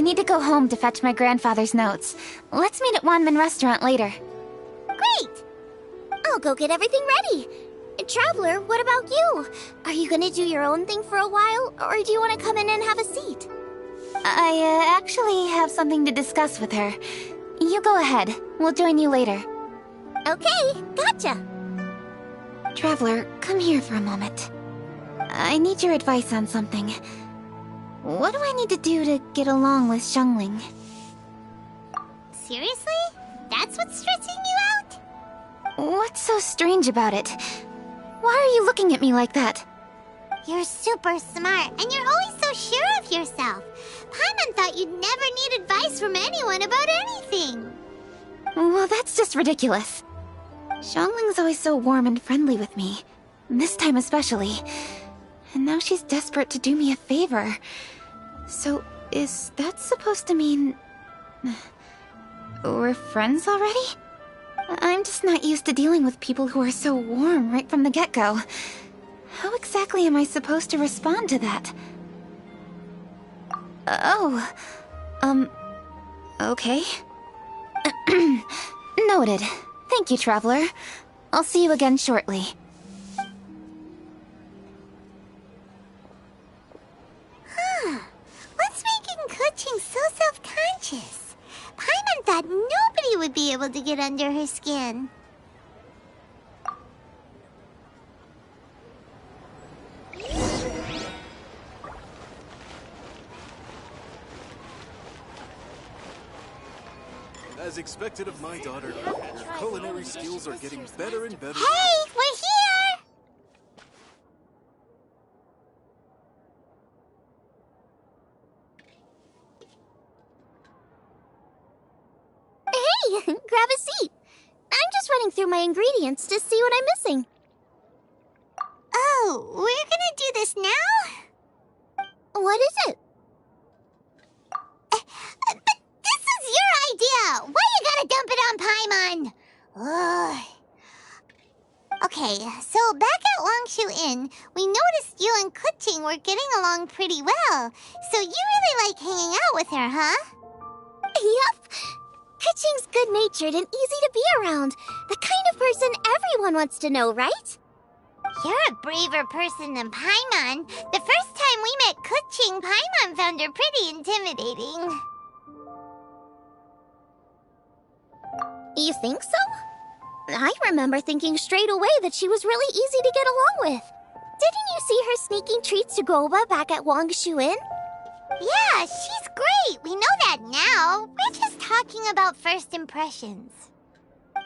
need to go home to fetch my grandfather's notes. Let's meet at Wanman Restaurant later. Great! I'll go get everything ready. Traveler, what about you? Are you gonna do your own thing for a while, or do you want to come in and have a seat? I actually have something to discuss with her. You go ahead. We'll join you later. Okay, gotcha. Traveler, come here for a moment. I need your advice on something. What do I need to do to get along with Xiangling? Seriously? That's what's stressing you out? What's so strange about it? Why are you looking at me like that? You're super smart, and you're always so sure of yourself. Paimon thought you'd never need advice from anyone about anything. Well, that's just ridiculous. Xiangling's always so warm and friendly with me. This time especially. And now she's desperate to do me a favor. So, is that supposed to mean... we're friends already? I'm just not used to dealing with people who are so warm right from the get-go. How exactly am I supposed to respond to that? Okay. Noted. Thank you, Traveler. I'll see you again shortly. What's making Kuching so self-conscious? Paimon thought nobody would be able to get under her skin. As expected of my daughter, her culinary skills are getting better and better. Hey, we're here! Hey, grab a seat. I'm just running through my ingredients to see what I'm missing. Oh, we're gonna do this now? What is it? But this is your idea! Why you gotta dump it on Paimon? Ugh. Okay, so back at Longshu Inn, we noticed you and Kuching were getting along pretty well. So you really like hanging out with her, huh? Yup. Kuching's good-natured and easy to be around. The kind of person everyone wants to know, right? You're a braver person than Paimon. The first time we met Kuching, Paimon found her pretty intimidating. You think so? I remember thinking straight away that she was really easy to get along with. Didn't you see her sneaking treats to Goba back at Wangshu Inn? Yeah, she's great. We know that now. We're just talking about first impressions.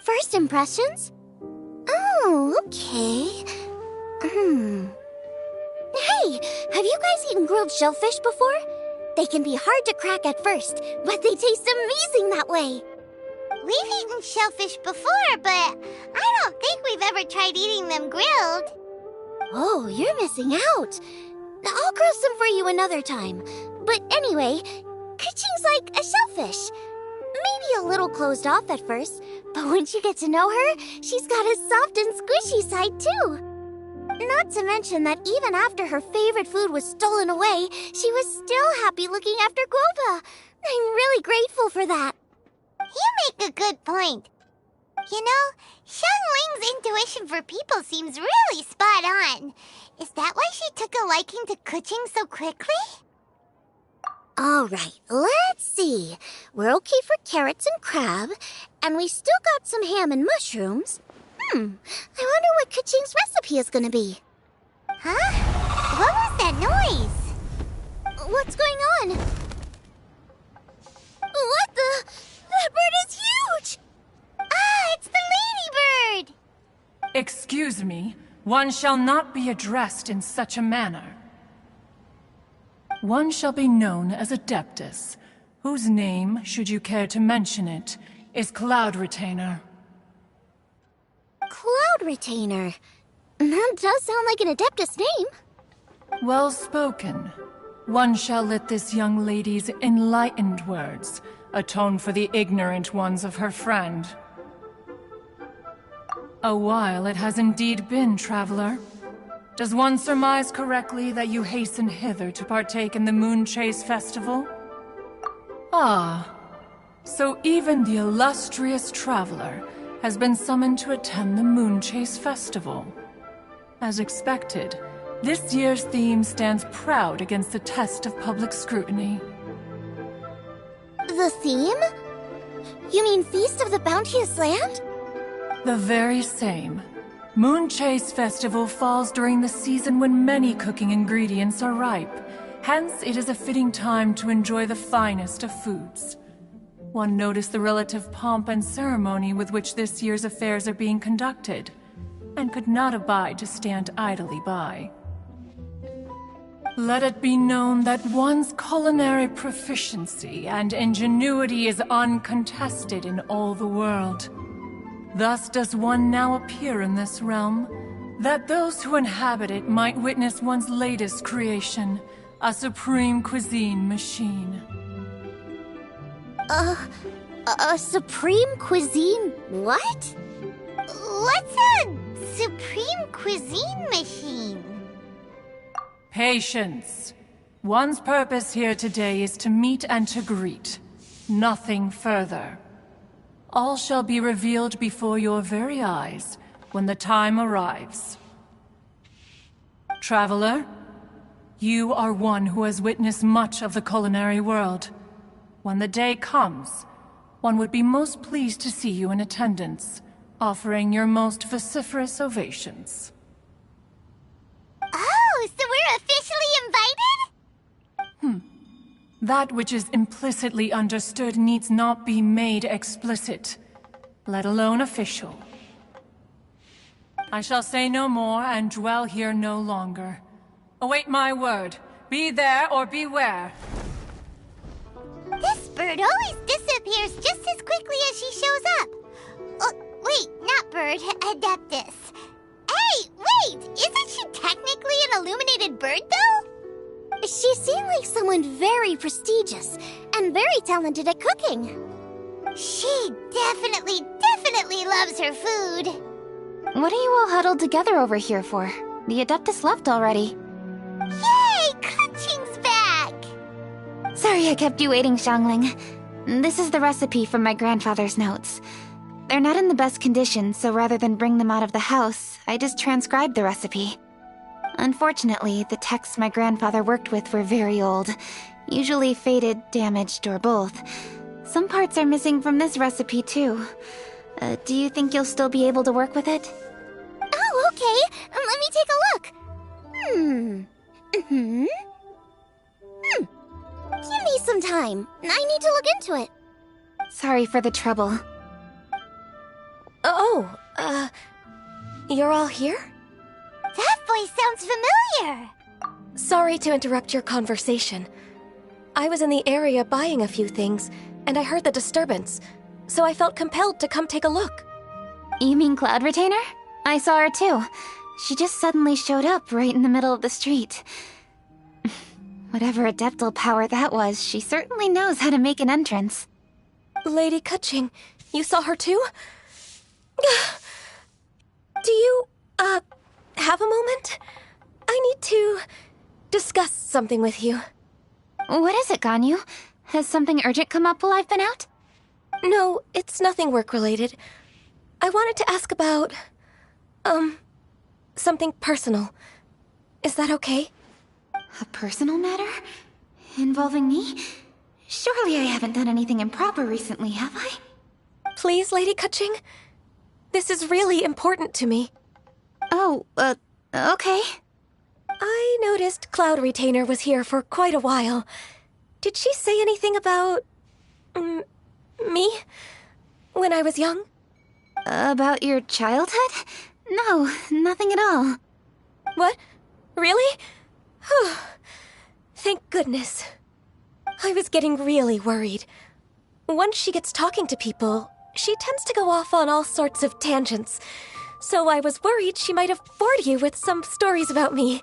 First impressions? Oh, okay. Hey, have you guys eaten grilled shellfish before? They can be hard to crack at first, but they taste amazing that way. We've eaten shellfish before, but I don't think we've ever tried eating them grilled. Oh, you're missing out. I'll grill some for you another time. But anyway, Kuching's like a shellfish. Maybe a little closed off at first, but once you get to know her, she's got a soft and squishy side too. Not to mention that even after her favorite food was stolen away, she was still happy looking after Guoba. I'm really grateful for that. You make a good point. You know, Xiangling's intuition for people seems really spot on. Is that why she took a liking to Kuching so quickly? All right, let's see. We're okay for carrots and crab, and we still got some ham and mushrooms. I wonder what Kuching's recipe is gonna be. Huh? What was that noise? What's going on? What the? That bird is huge! Ah, it's the ladybird! Excuse me, one shall not be addressed in such a manner. One shall be known as Adeptus, whose name, should you care to mention it, is Cloud Retainer. Cloud Retainer? That does sound like an Adeptus name. Well spoken. One shall let this young lady's enlightened words atone for the ignorant ones of her friend. A while it has indeed been, traveler. Does one surmise correctly that you hasten hither to partake in the moonchase festival? Ah, so even the illustrious traveler has been summoned to attend the Moonchase Festival. As expected, this year's theme stands proud against the test of public scrutiny. The theme? You mean Feast of the Bounteous Land? The very same. Moonchase Festival falls during the season when many cooking ingredients are ripe. Hence, it is a fitting time to enjoy the finest of foods. One noticed the relative pomp and ceremony with which this year's affairs are being conducted, and could not abide to stand idly by. Let it be known that one's culinary proficiency and ingenuity is uncontested in all the world. Thus does one now appear in this realm, that those who inhabit it might witness one's latest creation, a supreme cuisine machine. A supreme cuisine what? What's a supreme cuisine machine? Patience. One's purpose here today is to meet and to greet. Nothing further. All shall be revealed before your very eyes when the time arrives. Traveler, you are one who has witnessed much of the culinary world. When the day comes, one would be most pleased to see you in attendance, offering your most vociferous ovations. Oh, so we're officially invited? That which is implicitly understood needs not be made explicit, let alone official. I shall say no more and dwell here no longer. Await my word. Be there or beware. This bird always disappears just as quickly as she shows up. Oh, wait, not bird, Adeptus. Hey, wait! Isn't she technically an illuminated bird, though? She seemed like someone very prestigious and very talented at cooking. She definitely loves her food. What are you all huddled together over here for? The Adeptus left already. Yay! Kaching's back! Sorry I kept you waiting, Xiangling. This is the recipe from my grandfather's notes. They're not in the best condition, so rather than bring them out of the house, I just transcribed the recipe. Unfortunately, the texts my grandfather worked with were very old, usually faded, damaged, or both. Some parts are missing from this recipe, too. Do you think you'll still be able to work with it? Oh, okay. Let me take a look. Give me some time. I need to look into it. Sorry for the trouble. You're all here? That voice sounds familiar! Sorry to interrupt your conversation. I was in the area buying a few things, and I heard the disturbance, so I felt compelled to come take a look. You mean Cloud Retainer? I saw her too. She just suddenly showed up right in the middle of the street. Whatever adeptal power that was, she certainly knows how to make an entrance. Lady Kaching, you saw her too? Do you, have a moment? I need to discuss something with you. What is it, Ganyu? Has something urgent come up while I've been out? No, it's nothing work-related. I wanted to ask about, something personal. Is that okay? A personal matter? Involving me? Surely I haven't done anything improper recently, have I? Please, Lady Kaching? This is really important to me. Oh, okay. I noticed Cloud Retainer was here for quite a while. Did she say anything about... me? When I was young? About your childhood? No, nothing at all. What? Really? Thank goodness. I was getting really worried. Once she gets talking to people, she tends to go off on all sorts of tangents. So I was worried she might have bored you with some stories about me.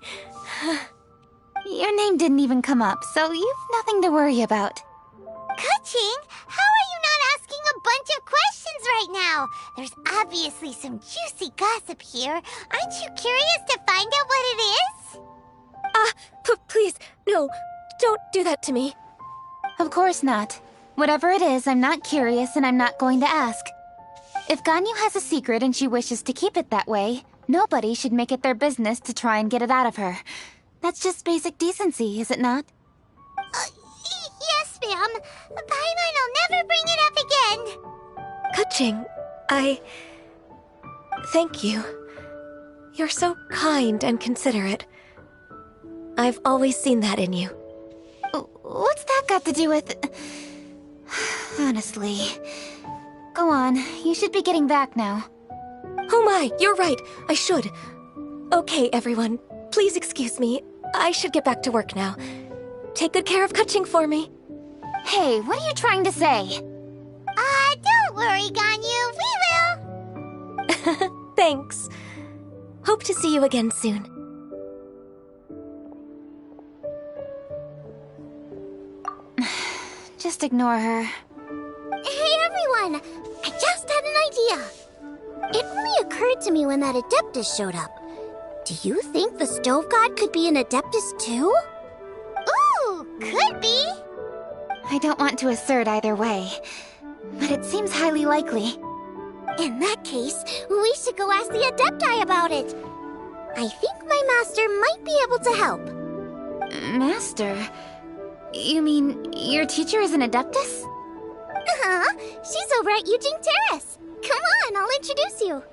Your name didn't even come up, so you've nothing to worry about. Kaching, how are you not asking a bunch of questions right now? There's obviously some juicy gossip here. Aren't you curious to find out what it is? Please, no, don't do that to me. Of course not. Whatever it is, I'm not curious and I'm not going to ask. If Ganyu has a secret and she wishes to keep it that way, nobody should make it their business to try and get it out of her. That's just basic decency, is it not? Yes, ma'am. Paimon will never bring it up again. Kaching, thank you. You're so kind and considerate. I've always seen that in you. What's that got to do with... Honestly. Go on, you should be getting back now. Oh my, you're right. I should. Okay, everyone. Please excuse me. I should get back to work now. Take good care of Kaching for me. Hey, what are you trying to say? Don't worry, Ganyu. We will. Thanks. Hope to see you again soon. Just ignore her. Hey, everyone! I just had an idea. It only occurred to me when that Adeptus showed up. Do you think the Stove God could be an Adeptus too? Ooh, could be. I don't want to assert either way, but it seems highly likely. In that case, we should go ask the Adepti about it. I think my master might be able to help. Master? You mean your teacher is an Adeptus? Uh-huh. She's over at Eugene Terrace. Come on, I'll introduce you.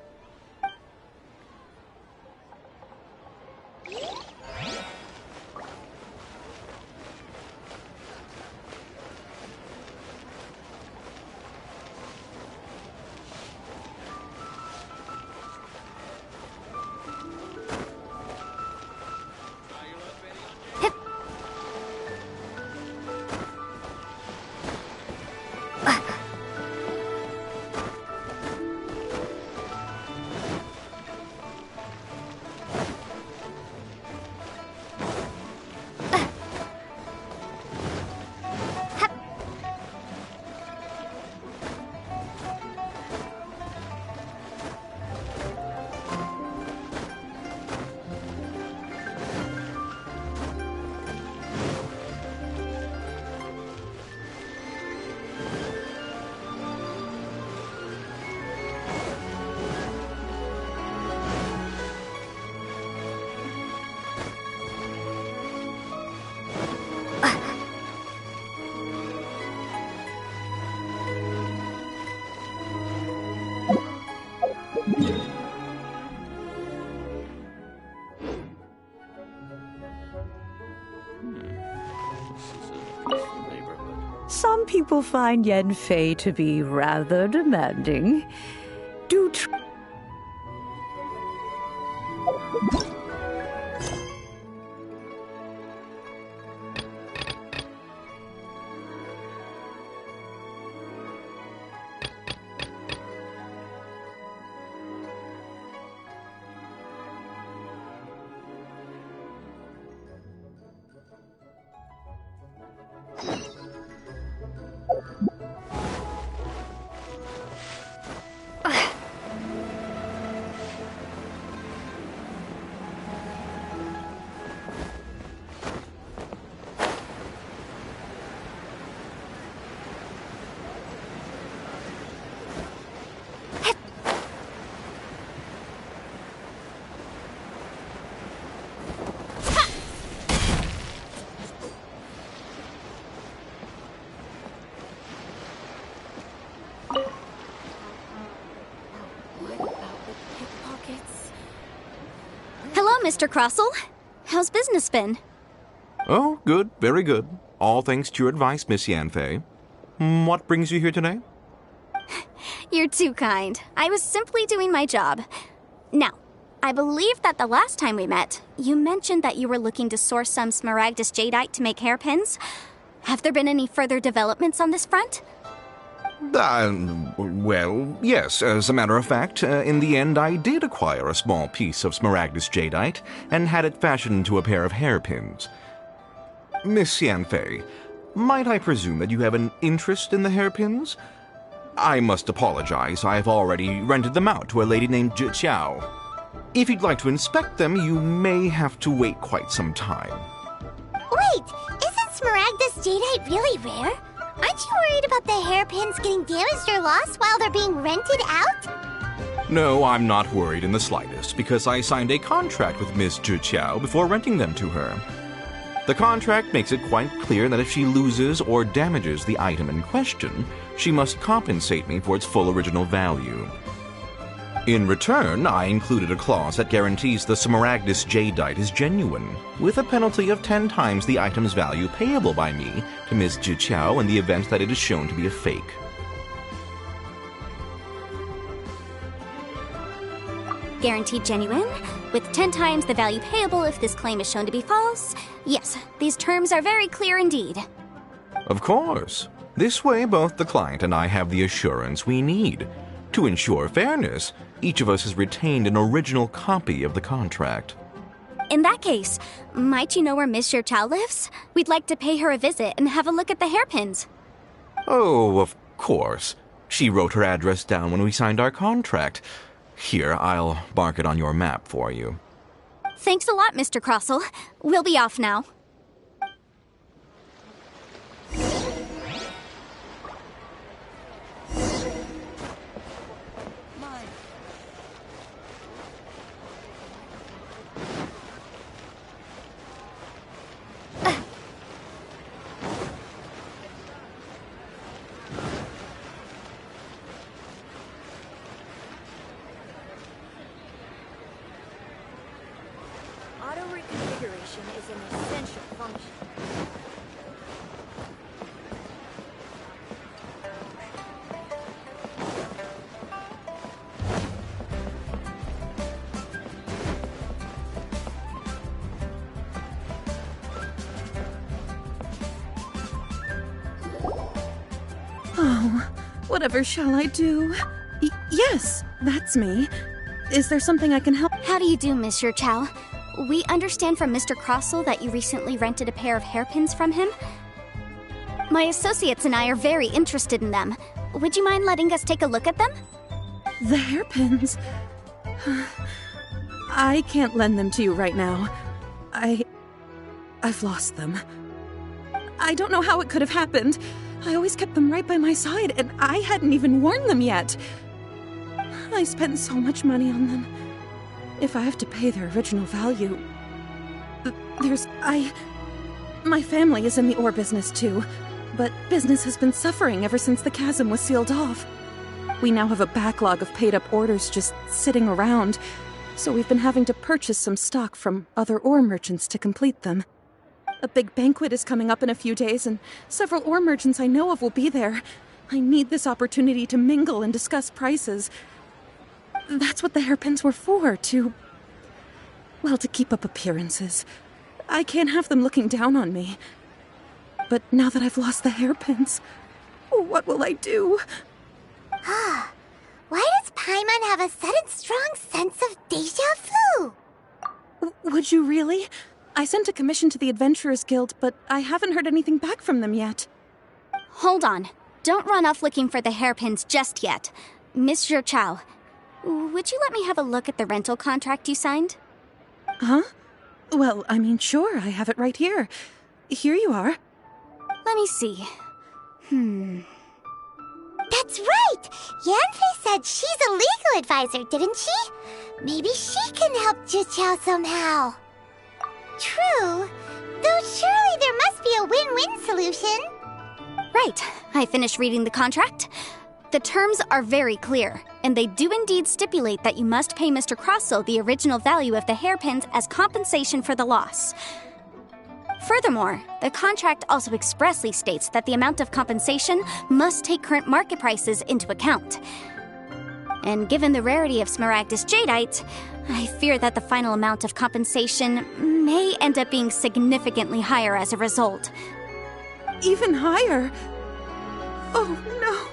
Some people find Yanfei to be rather demanding. Do Mr. Crossell. How's business been? Oh, good. Very good. All thanks to your advice, Miss Yanfei. What brings you here today? You're too kind. I was simply doing my job. Now, I believe that the last time we met, you mentioned that you were looking to source some Smaragdus Jadeite to make hairpins. Have there been any further developments on this front? Well, yes. As a matter of fact, in the end, I did acquire a small piece of Smaragdus Jadeite and had it fashioned into a pair of hairpins. Miss Yanfei, might I presume that you have an interest in the hairpins? I must apologize. I've already rented them out to a lady named Zhi. If you'd like to inspect them, you may have to wait quite some time. Wait, isn't Smaragdus Jadeite really rare? Aren't you worried about the hairpins getting damaged or lost while they're being rented out? No, I'm not worried in the slightest, because I signed a contract with Miss Zhiqiao before renting them to her. The contract makes it quite clear that if she loses or damages the item in question, she must compensate me for its full original value. In return, I included a clause that guarantees the Smaragdus jadeite is genuine, with a penalty of 10 times the item's value payable by me to Miss Zhiqiao in the event that it is shown to be a fake. Guaranteed genuine, with 10 times the value payable if this claim is shown to be false. Yes, these terms are very clear indeed. Of course. This way, both the client and I have the assurance we need. To ensure fairness, each of us has retained an original copy of the contract. In that case, might you know where Miss Zhiqiao lives? We'd like to pay her a visit and have a look at the hairpins. Oh, of course. She wrote her address down when we signed our contract. Here, I'll mark it on your map for you. Thanks a lot, Mr. Crossell. We'll be off now. Auto-reconfiguration is an essential function. Oh, whatever shall I do? Yes, that's me. Is there something I can help? How do you do, Miss Zhiqiao? We understand from Mr. Crossell that you recently rented a pair of hairpins from him. My associates and I are very interested in them. Would you mind letting us take a look at them? The hairpins? I can't lend them to you right now. I've lost them. I don't know how it could have happened. I always kept them right by my side, and I hadn't even worn them yet. I spent so much money on them. If I have to pay their original value... My family is in the ore business too, but business has been suffering ever since the chasm was sealed off. We now have a backlog of paid-up orders just sitting around, so we've been having to purchase some stock from other ore merchants to complete them. A big banquet is coming up in a few days, and several ore merchants I know of will be there. I need this opportunity to mingle and discuss prices. That's what the hairpins were for, to keep up appearances. I can't have them looking down on me. But now that I've lost the hairpins, what will I do? Why does Paimon have a sudden strong sense of déjà vu? Would you really? I sent a commission to the Adventurers Guild, but I haven't heard anything back from them yet. Hold on. Don't run off looking for the hairpins just yet. Miss Zhiqiao, would you let me have a look at the rental contract you signed? Huh? Well, I mean, sure, I have it right here. Here you are. Let me see. That's right! Yanfei said she's a legal advisor, didn't she? Maybe she can help Zhiqiao somehow. True, though surely there must be a win-win solution. Right. I finished reading the contract. The terms are very clear, and they do indeed stipulate that you must pay Mr. Crossell the original value of the hairpins as compensation for the loss. Furthermore, the contract also expressly states that the amount of compensation must take current market prices into account. And given the rarity of Smaragdus jadeite, I fear that the final amount of compensation may end up being significantly higher as a result. Even higher? Oh, no.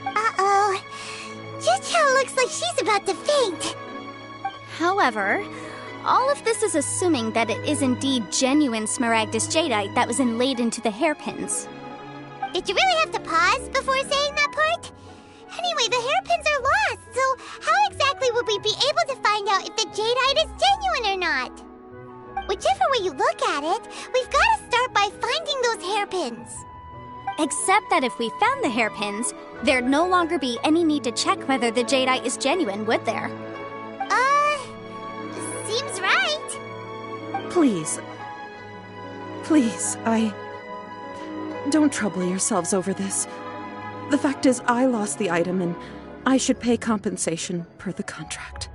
Uh-oh. Zhiqiao looks like she's about to faint. However, all of this is assuming that it is indeed genuine Smaragdus jadeite that was inlaid into the hairpins. Did you really have to pause before saying that part? Anyway, the hairpins are lost, so how exactly would we be able to find out if the jadeite is genuine or not? Whichever way you look at it, we've got to start by finding those hairpins. Except that if we found the hairpins, there'd no longer be any need to check whether the jadeite is genuine, would there? Seems right. Please. Please, Don't trouble yourselves over this. The fact is, I lost the item and I should pay compensation per the contract.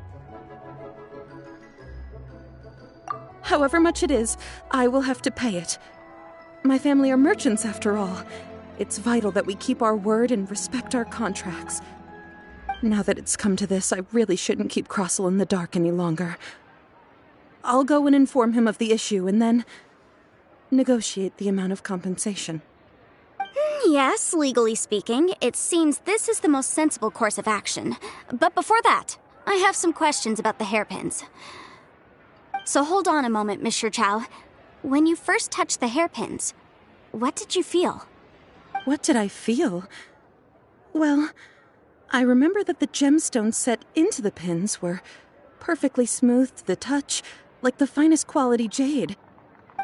However much it is, I will have to pay it. My family are merchants, after all. It's vital that we keep our word and respect our contracts. Now that it's come to this, I really shouldn't keep Crossell in the dark any longer. I'll go and inform him of the issue and then negotiate the amount of compensation. Yes, legally speaking, it seems this is the most sensible course of action. But before that, I have some questions about the hairpins. So hold on a moment, Mr. Chow. When you first touched the hairpins, what did you feel? What did I feel? Well, I remember that the gemstones set into the pins were perfectly smooth to the touch, like the finest quality jade.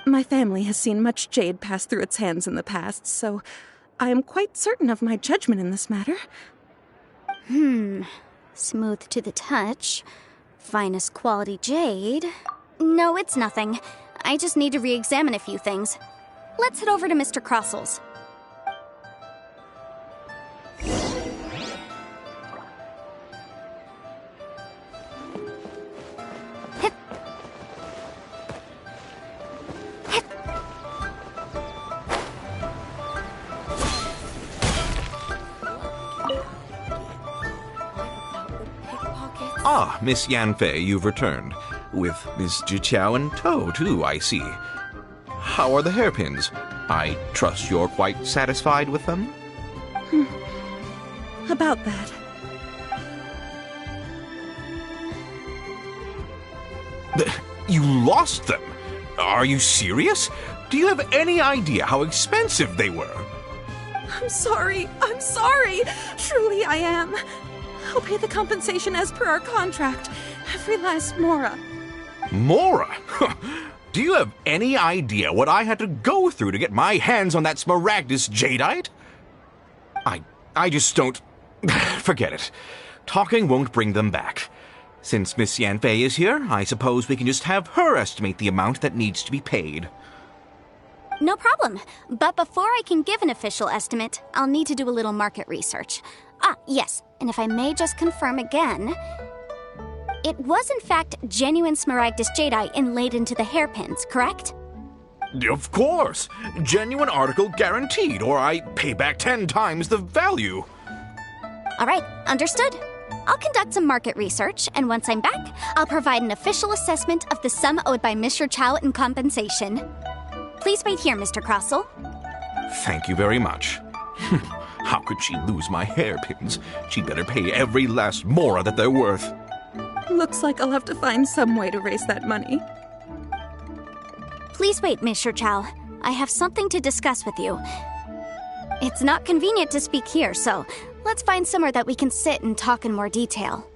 My family has seen much jade pass through its hands in the past, so I am quite certain of my judgment in this matter. Smooth to the touch. Finest quality jade. No, it's nothing. I just need to re-examine a few things. Let's head over to Mr. Crossell's. Ah, Miss Yanfei, you've returned. With Miss Jiqiao in tow, too, I see. How are the hairpins? I trust you're quite satisfied with them? About that. You lost them? Are you serious? Do you have any idea how expensive they were? I'm sorry. Truly I am. I'll pay the compensation as per our contract. Every last mora. Mora? Do you have any idea what I had to go through to get my hands on that Smaragdus jadeite? I just don't... Forget it. Talking won't bring them back. Since Miss Yanfei is here, I suppose we can just have her estimate the amount that needs to be paid. No problem. But before I can give an official estimate, I'll need to do a little market research. Yes. And if I may just confirm again, it was in fact genuine Smaragdus jadeite inlaid into the hairpins, correct? Of course! Genuine article guaranteed, or I pay back 10 times the value. All right, understood. I'll conduct some market research, and once I'm back, I'll provide an official assessment of the sum owed by Mr. Chow in compensation. Please wait here, Mr. Crossell. Thank you very much. How could she lose my hairpins? She'd better pay every last mora that they're worth. Looks like I'll have to find some way to raise that money. Please wait, Mr. Chow. I have something to discuss with you. It's not convenient to speak here, so let's find somewhere that we can sit and talk in more detail.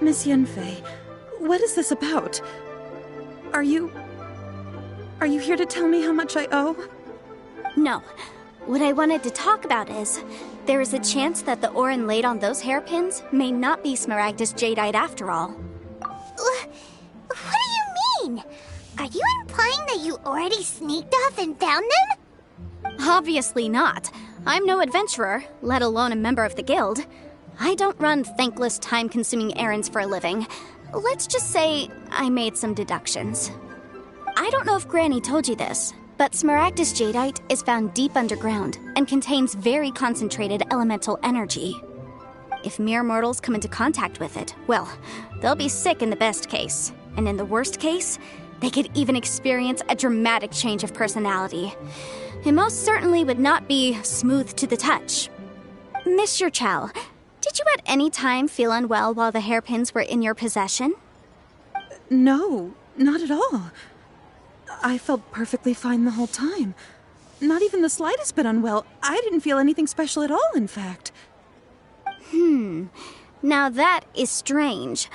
Miss Yanfei, what is this about? Are you here to tell me how much I owe? No. What I wanted to talk about is, there is a chance that the ore inlaid on those hairpins may not be Smaragdus jadeite after all. What do you mean? Are you implying that you already sneaked off and found them? Obviously not. I'm no adventurer, let alone a member of the guild. I don't run thankless, time-consuming errands for a living. Let's just say I made some deductions. I don't know if Granny told you this, But Smaragdus jadeite is found deep underground and contains very concentrated elemental energy. If mere mortals come into contact with it, well, they'll be sick in the best case. And in the worst case, they could even experience a dramatic change of personality. It most certainly would not be smooth to the touch. Monsieur Chow, did you at any time feel unwell while the hairpins were in your possession? No, not at all. I felt perfectly fine the whole time. Not even the slightest bit unwell. I didn't feel anything special at all, in fact. Now that is strange.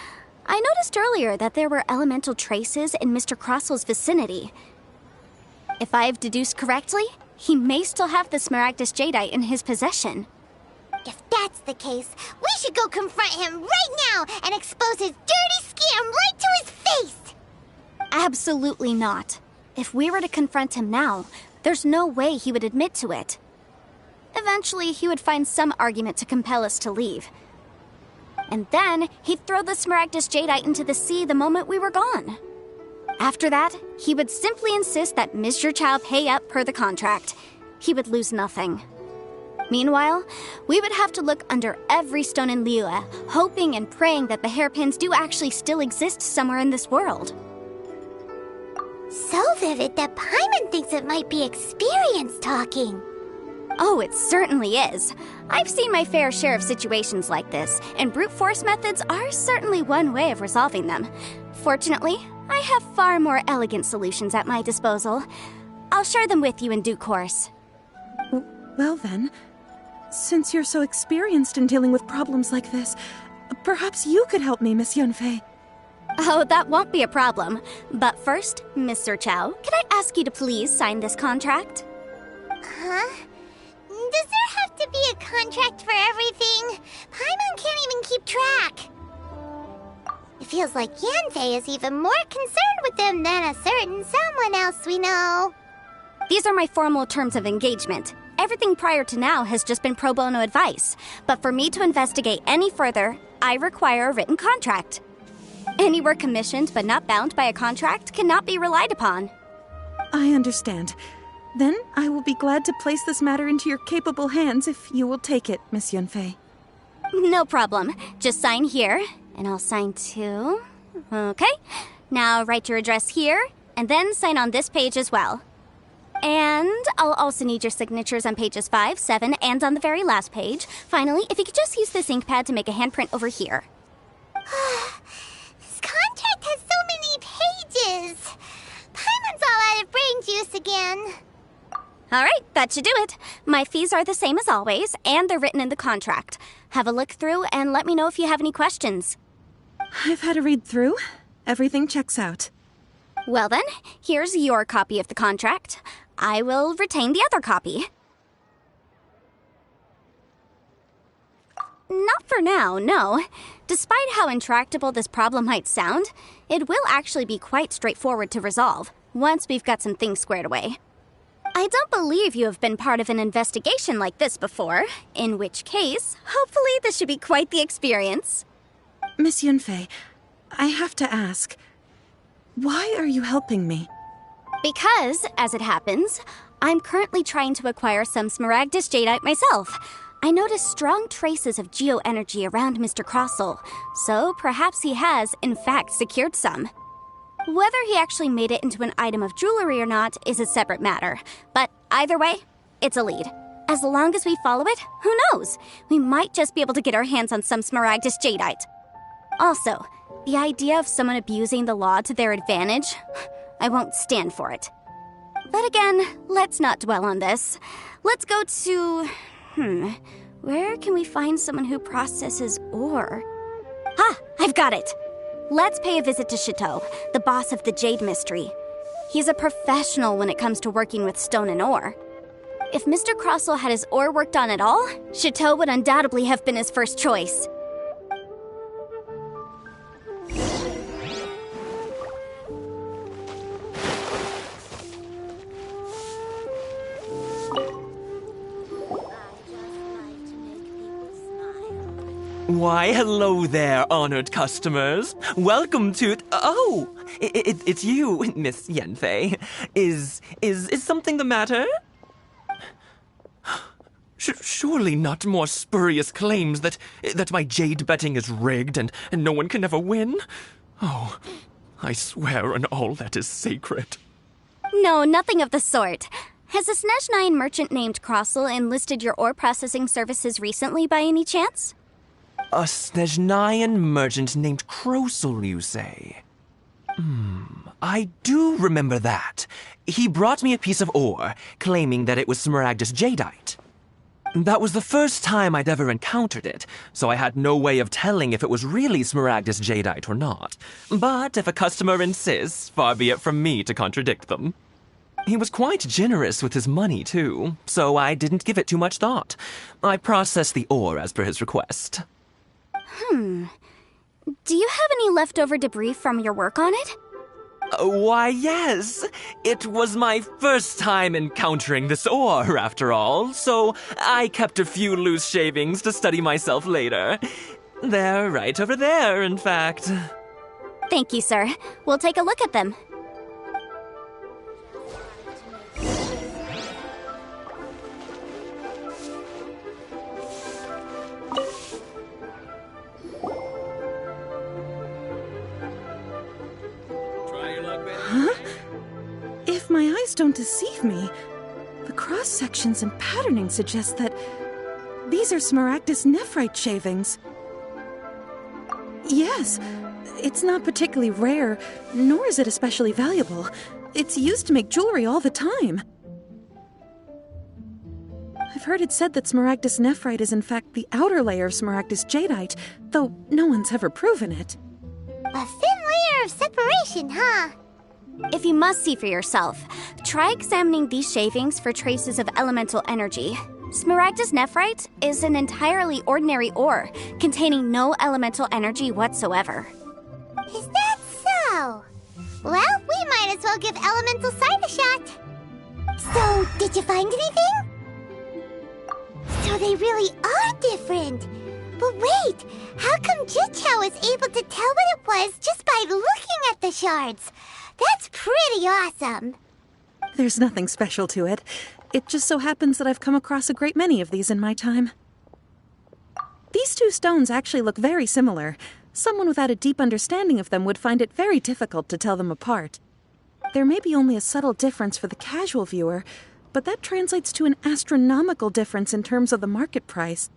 I noticed earlier that there were elemental traces in Mr. Crossel's vicinity. If I've deduced correctly, he may still have the Smaragdus jadeite in his possession. If that's the case, we should go confront him right now and expose his dirty scam right to his face! Absolutely not. If we were to confront him now, there's no way he would admit to it. Eventually, he would find some argument to compel us to leave. And then, he'd throw the Smaragdus jadeite into the sea the moment we were gone. After that, he would simply insist that Mr. Chow pay up per the contract. He would lose nothing. Meanwhile, we would have to look under every stone in Liyue, hoping and praying that the hairpins do actually still exist somewhere in this world. So vivid that Paimon thinks it might be experience talking. Oh, it certainly is. I've seen my fair share of situations like this, and brute force methods are certainly one way of resolving them. Fortunately, I have far more elegant solutions at my disposal. I'll share them with you in due course. Well then, since you're so experienced in dealing with problems like this, perhaps you could help me, Miss Yunfei. Oh, that won't be a problem. But first, Mr. Chow, can I ask you to please sign this contract? Huh? Does there have to be a contract for everything? Paimon can't even keep track. It feels like Yanfei is even more concerned with them than a certain someone else we know. These are my formal terms of engagement. Everything prior to now has just been pro bono advice. But for me to investigate any further, I require a written contract. Any work commissioned but not bound by a contract cannot be relied upon. I understand. Then I will be glad to place this matter into your capable hands if you will take it, Miss Yunfei. No problem. Just sign here, and I'll sign too. Okay. Now write your address here, and then sign on this page as well. And I'll also need your signatures on pages 5, 7, and on the very last page. Finally, if you could just use this ink pad to make a handprint over here. This contract has so many pages. Paimon's all out of brain juice again. All right, that should do it. My fees are the same as always, and they're written in the contract. Have a look through and let me know if you have any questions. I've had a read through. Everything checks out. Well then, here's your copy of the contract. I will retain the other copy. Not for now, no. Despite how intractable this problem might sound, it will actually be quite straightforward to resolve, once we've got some things squared away. I don't believe you have been part of an investigation like this before, in which case, hopefully this should be quite the experience. Miss Yunfei, I have to ask, why are you helping me? Because, as it happens, I'm currently trying to acquire some Smaragdus jadeite myself. I noticed strong traces of geoenergy around Mr. Crossel, so perhaps he has, in fact, secured some. Whether he actually made it into an item of jewelry or not is a separate matter, but either way, it's a lead. As long as we follow it, who knows? We might just be able to get our hands on some Smaragdus jadeite. Also, the idea of someone abusing the law to their advantage, I won't stand for it. But again, let's not dwell on this. Let's go to... where can we find someone who processes ore? Ah, I've got it! Let's pay a visit to Chateau, the boss of the Jade Mystery. He's a professional when it comes to working with stone and ore. If Mr. Crossel had his ore worked on at all, Chateau would undoubtedly have been his first choice. Why, hello there, honored customers. Welcome to... Oh, It's you, Miss Yenfei. Is something the matter? Surely not more spurious claims that my jade betting is rigged and no one can ever win? Oh, I swear on all that is sacred. No, nothing of the sort. Has a Snezhnine merchant named Crossel enlisted your ore processing services recently by any chance? A Snezhnine merchant named Crossel, you say? I do remember that. He brought me a piece of ore, claiming that it was Smaragdus jadeite. That was the first time I'd ever encountered it, so I had no way of telling if it was really Smaragdus jadeite or not. But if a customer insists, far be it from me to contradict them. He was quite generous with his money, too, so I didn't give it too much thought. I processed the ore as per his request. Do you have any leftover debris from your work on it? Why, yes. It was my first time encountering this ore, after all, so I kept a few loose shavings to study myself later. They're right over there, in fact. Thank you, sir. We'll take a look at them. If my eyes don't deceive me, the cross-sections and patterning suggest that these are Smaragdus nephrite shavings. Yes, it's not particularly rare, nor is it especially valuable. It's used to make jewelry all the time. I've heard it said that Smaragdus nephrite is in fact the outer layer of Smaragdus jadeite, though no one's ever proven it. A thin layer of separation, huh? If you must see for yourself, try examining these shavings for traces of elemental energy. Smaragdus nephrite is an entirely ordinary ore, containing no elemental energy whatsoever. Is that so? Well, we might as well give elemental sight a shot. So, did you find anything? So they really are different. But wait, how come Jichao was able to tell what it was just by looking at the shards? That's pretty awesome. There's nothing special to it. It just so happens that I've come across a great many of these in my time. These two stones actually look very similar. Someone without a deep understanding of them would find it very difficult to tell them apart. There may be only a subtle difference for the casual viewer, but that translates to an astronomical difference in terms of the market price.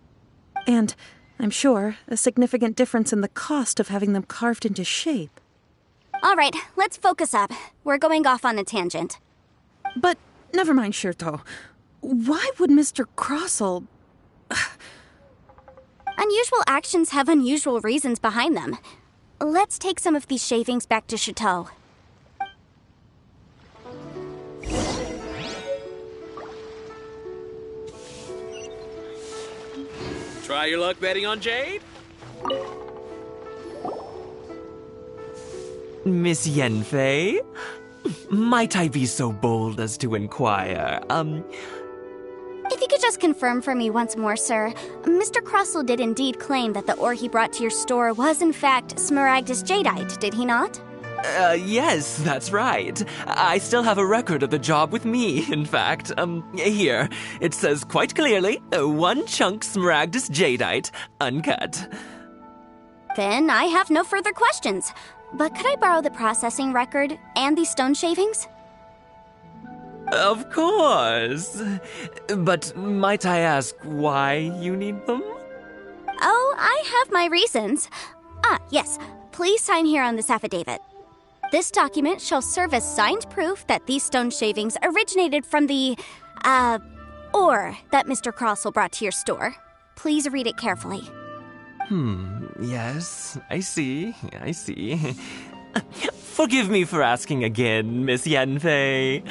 And, I'm sure, a significant difference in the cost of having them carved into shape. All right, let's focus up. We're going off on a tangent. But never mind, Shirto. Why would Mr. Crossel... Unusual actions have unusual reasons behind them. Let's take some of these shavings back to Chateau. Try your luck betting on Jade? Miss Yenfei? Might I be so bold as to inquire, If you could just confirm for me once more, sir. Mr. Crossel did indeed claim that the ore he brought to your store was in fact Smaragdus jadeite, did he not? Yes, that's right. I still have a record of the job with me, in fact. Here. It says quite clearly, 1 chunk Smaragdus jadeite, uncut. Then I have no further questions. But could I borrow the processing record and these stone shavings? Of course. But might I ask why you need them? Oh, I have my reasons. Yes. Please sign here on this affidavit. This document shall serve as signed proof that these stone shavings originated from the, ore that Mr. Crossel brought to your store. Please read it carefully. Yes, I see. Forgive me for asking again, Miss Yenfei,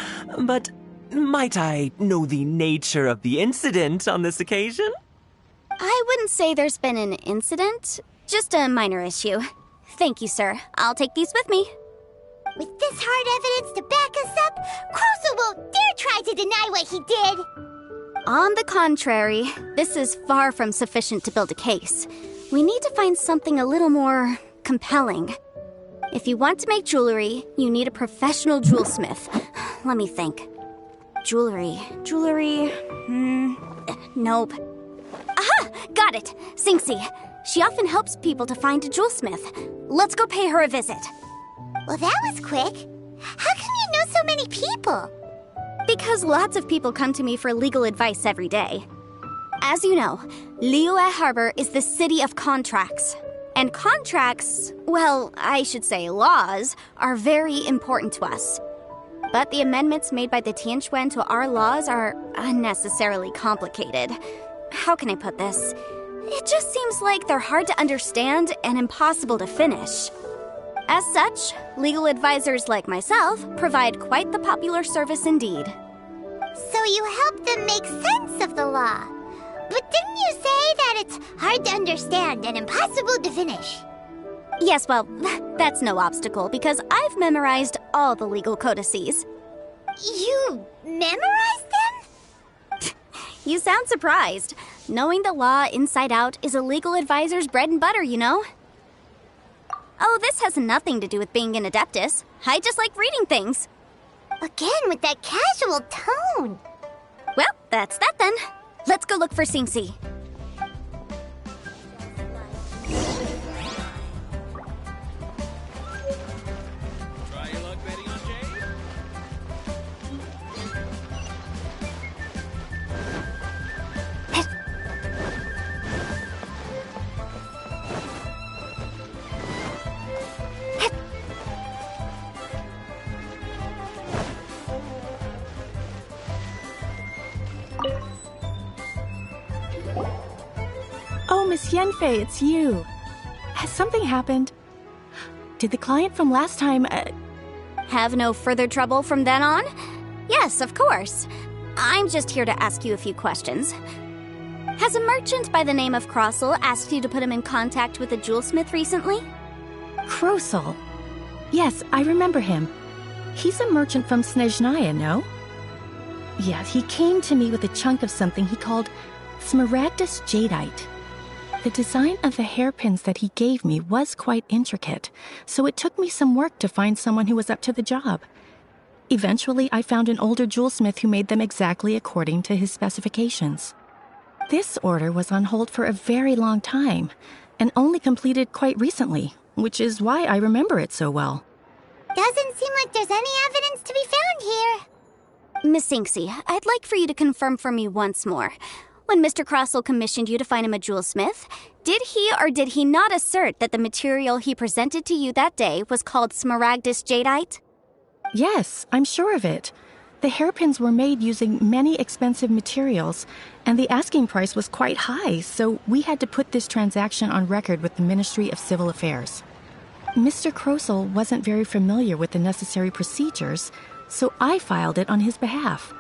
but might I know the nature of the incident on this occasion? I wouldn't say there's been an incident, just a minor issue. Thank you, sir. I'll take these with me. With this hard evidence to back us up, Crossel won't dare try to deny what he did. On the contrary, this is far from sufficient to build a case. We need to find something a little more compelling. If you want to make jewelry, you need a professional jewelsmith. Let me think. Jewelry. Nope. Aha! Got it! Sinxie. She often helps people to find a jewelsmith. Let's go pay her a visit. Well, that was quick. How come you know so many people? Because lots of people come to me for legal advice every day. As you know, Liyue Harbor is the city of contracts. And contracts, well, I should say laws, are very important to us. But the amendments made by the Tianquan to our laws are unnecessarily complicated. How can I put this? It just seems like they're hard to understand and impossible to finish. As such, legal advisors like myself provide quite the popular service indeed. So you help them make sense of the law. But didn't you say that it's hard to understand and impossible to finish? Yes, well, that's no obstacle because I've memorized all the legal codices. You memorized them? You sound surprised. Knowing the law inside out is a legal advisor's bread and butter, you know? Oh, this has nothing to do with being an adeptus. I just like reading things. Again, with that casual tone. Well, that's that then. Let's go look for Sinxie. Try your luck betting on Jade? Oh, Miss Yanfei, it's you. Has something happened? Did the client from last time, Have no further trouble from then on? Yes, of course. I'm just here to ask you a few questions. Has a merchant by the name of Crossel asked you to put him in contact with a jewelsmith recently? Krosel? Yes, I remember him. He's a merchant from Snezhnaya, no? Yeah, he came to me with a chunk of something he called Smaragdus Jadeite. The design of the hairpins that he gave me was quite intricate, so it took me some work to find someone who was up to the job. Eventually, I found an older jewelsmith who made them exactly according to his specifications. This order was on hold for a very long time, and only completed quite recently, which is why I remember it so well. Doesn't seem like there's any evidence to be found here. Miss Sinxie, I'd like for you to confirm for me once more. When Mr. Crossel commissioned you to find him a jewelsmith, did he or did he not assert that the material he presented to you that day was called Smaragdus Jadeite? Yes, I'm sure of it. The hairpins were made using many expensive materials, and the asking price was quite high, so we had to put this transaction on record with the Ministry of Civil Affairs. Mr. Crossel wasn't very familiar with the necessary procedures, so I filed it on his behalf.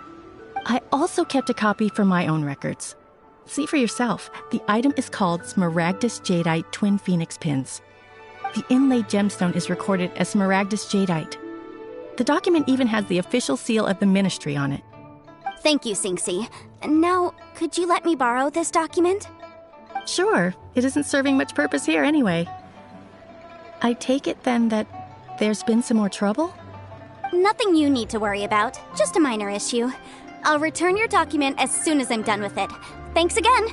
I also kept a copy for my own records. See for yourself, the item is called Smaragdus Jadeite Twin Phoenix Pins. The inlaid gemstone is recorded as Smaragdus Jadeite. The document even has the official seal of the ministry on it. Thank you, Sinxie. Now, could you let me borrow this document? Sure, it isn't serving much purpose here anyway. I take it then that there's been some more trouble? Nothing you need to worry about, just a minor issue. I'll return your document as soon as I'm done with it. Thanks again.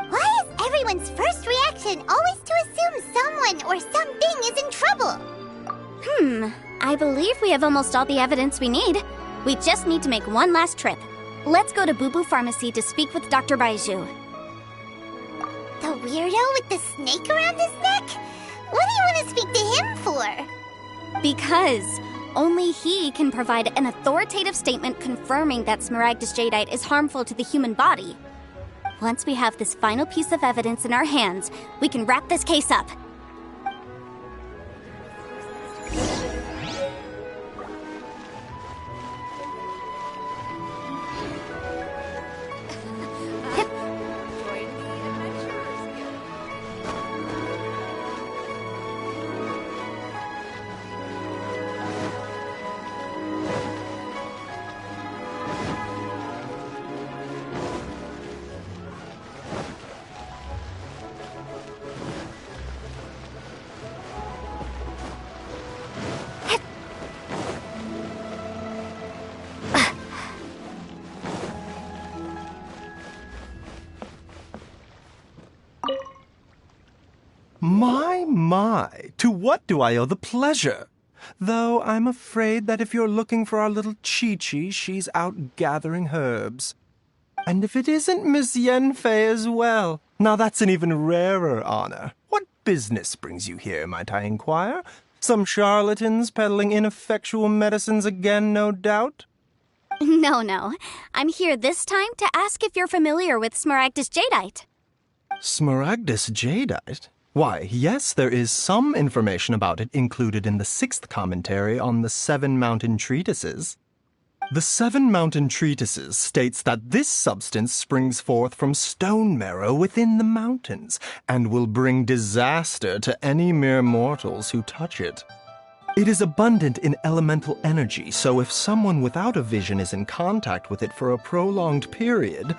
Why is everyone's first reaction always to assume someone or something is in trouble? I believe we have almost all the evidence we need. We just need to make one last trip. Let's go to Boo Boo Pharmacy to speak with Dr. Baiju. The weirdo with the snake around his neck? What do you want to speak to him for? Because only he can provide an authoritative statement confirming that Smaragdus Jadeite is harmful to the human body. Once we have this final piece of evidence in our hands, we can wrap this case up. My, to what do I owe the pleasure? Though I'm afraid that if you're looking for our little Chi-Chi, she's out gathering herbs. And if it isn't Miss Yenfei as well, now that's an even rarer honor. What business brings you here, might I inquire? Some charlatans peddling ineffectual medicines again, no doubt? No. I'm here this time to ask if you're familiar with Smaragdus Jadeite. Smaragdus Jadeite? Why, yes, there is some information about it included in the 6th commentary on the 7 Mountain Treatises. The 7 Mountain Treatises states that this substance springs forth from stone marrow within the mountains, and will bring disaster to any mere mortals who touch it. It is abundant in elemental energy, so if someone without a vision is in contact with it for a prolonged period,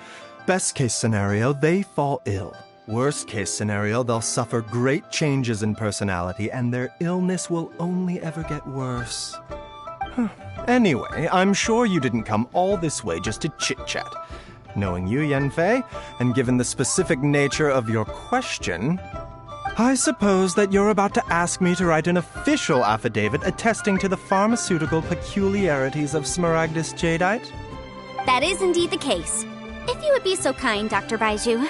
best case scenario, they fall ill. Worst case scenario, they'll suffer great changes in personality, and their illness will only ever get worse. Anyway, I'm sure you didn't come all this way just to chit-chat. Knowing you, Yenfei, and given the specific nature of your question, I suppose that you're about to ask me to write an official affidavit attesting to the pharmaceutical peculiarities of Smaragdus Jadeite? That is indeed the case. If you would be so kind, Dr. Baiju.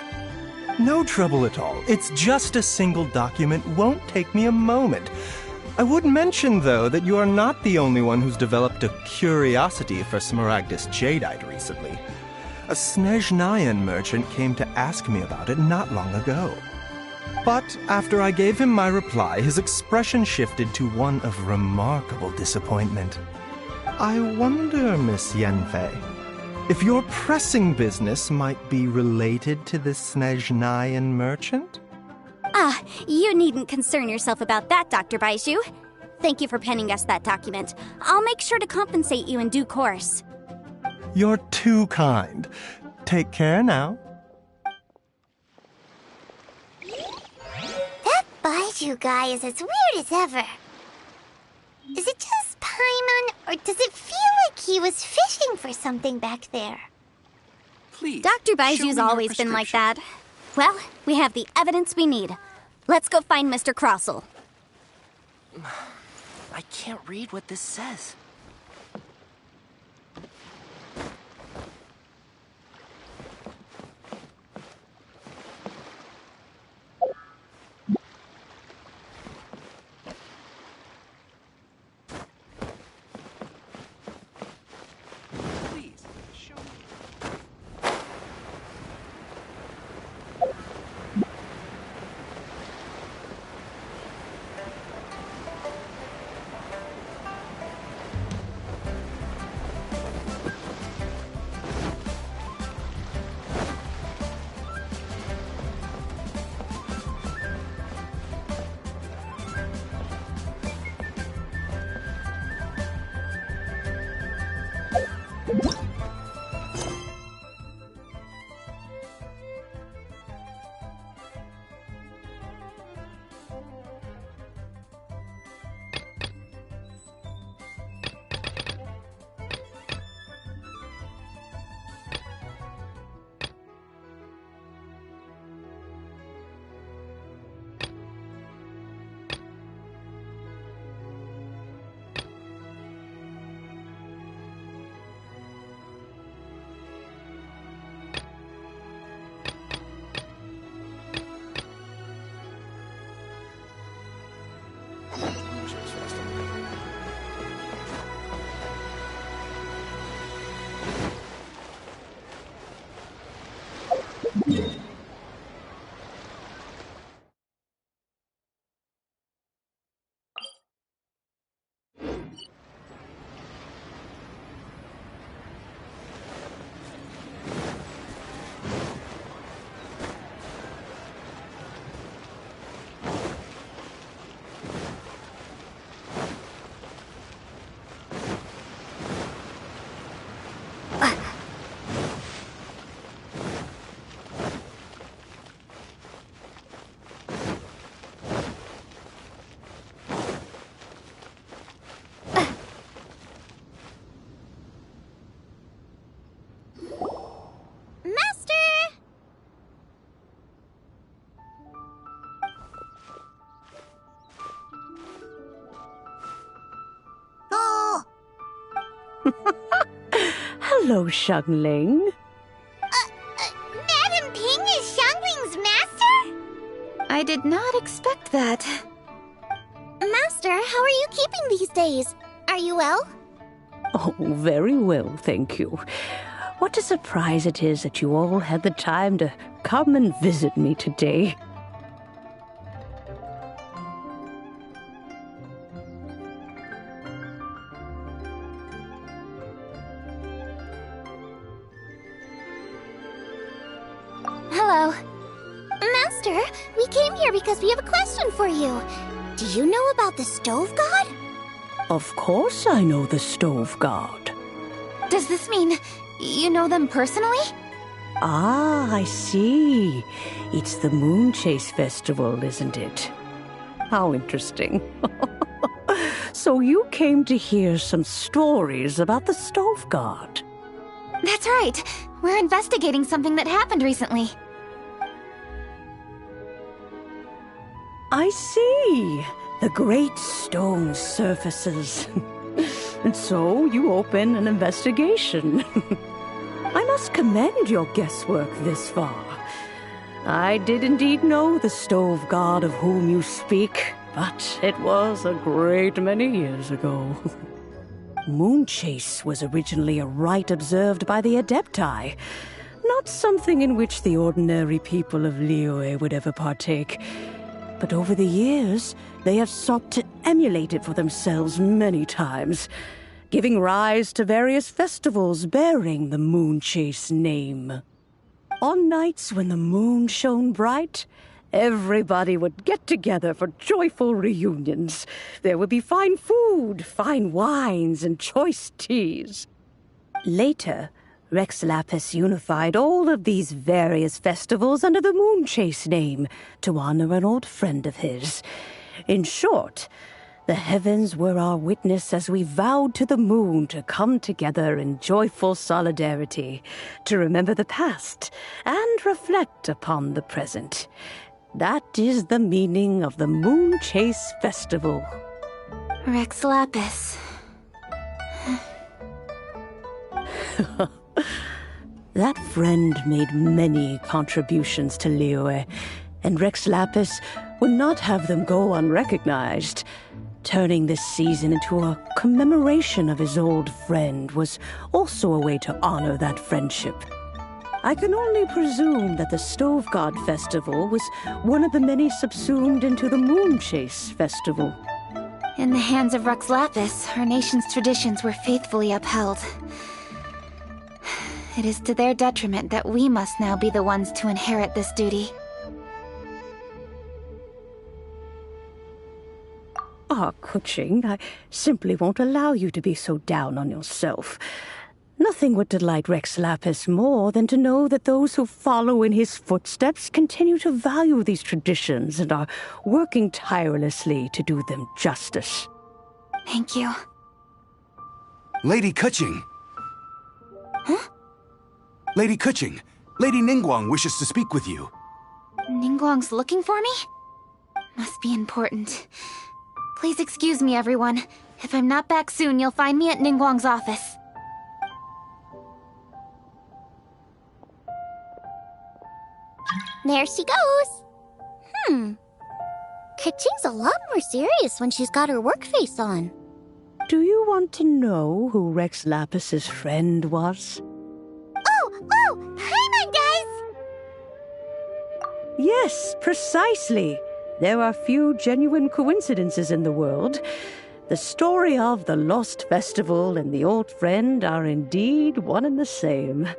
No trouble at all. It's just a single document. Won't take me a moment. I would mention, though, that you are not the only one who's developed a curiosity for Smaragdus Jadeite recently. A Snezhnayan merchant came to ask me about it not long ago. But after I gave him my reply, his expression shifted to one of remarkable disappointment. I wonder, Miss Yenfei, if your pressing business might be related to this Snezhnayan merchant? You needn't concern yourself about that, Dr. Baiju. Thank you for penning us that document. I'll make sure to compensate you in due course. You're too kind. Take care now. That Baiju guy is as weird as ever. Is it just Paimon, or does it feel like he was fishing for something back there? Please. Dr. Baiju's always been like that. Well, we have the evidence we need. Let's go find Mr. Crossell. I can't read what this says. Hello, Xiangling. Madam Ping is Xiangling's master? I did not expect that. Master, how are you keeping these days? Are you well? Oh, very well, thank you. What a surprise it is that you all had the time to come and visit me today. Hello. Master, we came here because we have a question for you. Do you know about the Stove God? Of course I know the Stove God. Does this mean you know them personally? Ah, I see. It's the Moonchase Festival, isn't it? How interesting. So you came to hear some stories about the Stove God. That's right. We're investigating something that happened recently. I see. The great stone surfaces. And so you open an investigation. I must commend your guesswork this far. I did indeed know the Stove God of whom you speak, but it was a great many years ago. Moonchase was originally a rite observed by the Adepti, not something in which the ordinary people of Liyue would ever partake. But over the years, they have sought to emulate it for themselves many times, giving rise to various festivals bearing the Moonchase name. On nights when the moon shone bright, everybody would get together for joyful reunions. There would be fine food, fine wines, and choice teas. Later, Rex Lapis unified all of these various festivals under the Moonchase name to honor an old friend of his. In short, the heavens were our witness as we vowed to the moon to come together in joyful solidarity, to remember the past and reflect upon the present. That is the meaning of the Moonchase Festival. Rex Lapis. That friend made many contributions to Liyue, and Rex Lapis would not have them go unrecognized. Turning this season into a commemoration of his old friend was also a way to honor that friendship. I can only presume that the Stove God Festival was one of the many subsumed into the Moonchase Festival. In the hands of Rex Lapis, our nation's traditions were faithfully upheld. It is to their detriment that we must now be the ones to inherit this duty. Ah, Kuching, I simply won't allow you to be so down on yourself. Nothing would delight Rex Lapis more than to know that those who follow in his footsteps continue to value these traditions and are working tirelessly to do them justice. Thank you. Lady Kuching! Huh? Lady Kuching, Lady Ningguang wishes to speak with you. Ningguang's looking for me? Must be important. Please excuse me, everyone. If I'm not back soon, you'll find me at Ningguang's office. There she goes. Kaching's a lot more serious when she's got her work face on. Do you want to know who Rex Lapis's friend was? Oh! Hi, my guys! Yes, precisely. There are few genuine coincidences in the world. The story of the Lost Festival and the old friend are indeed one and the same.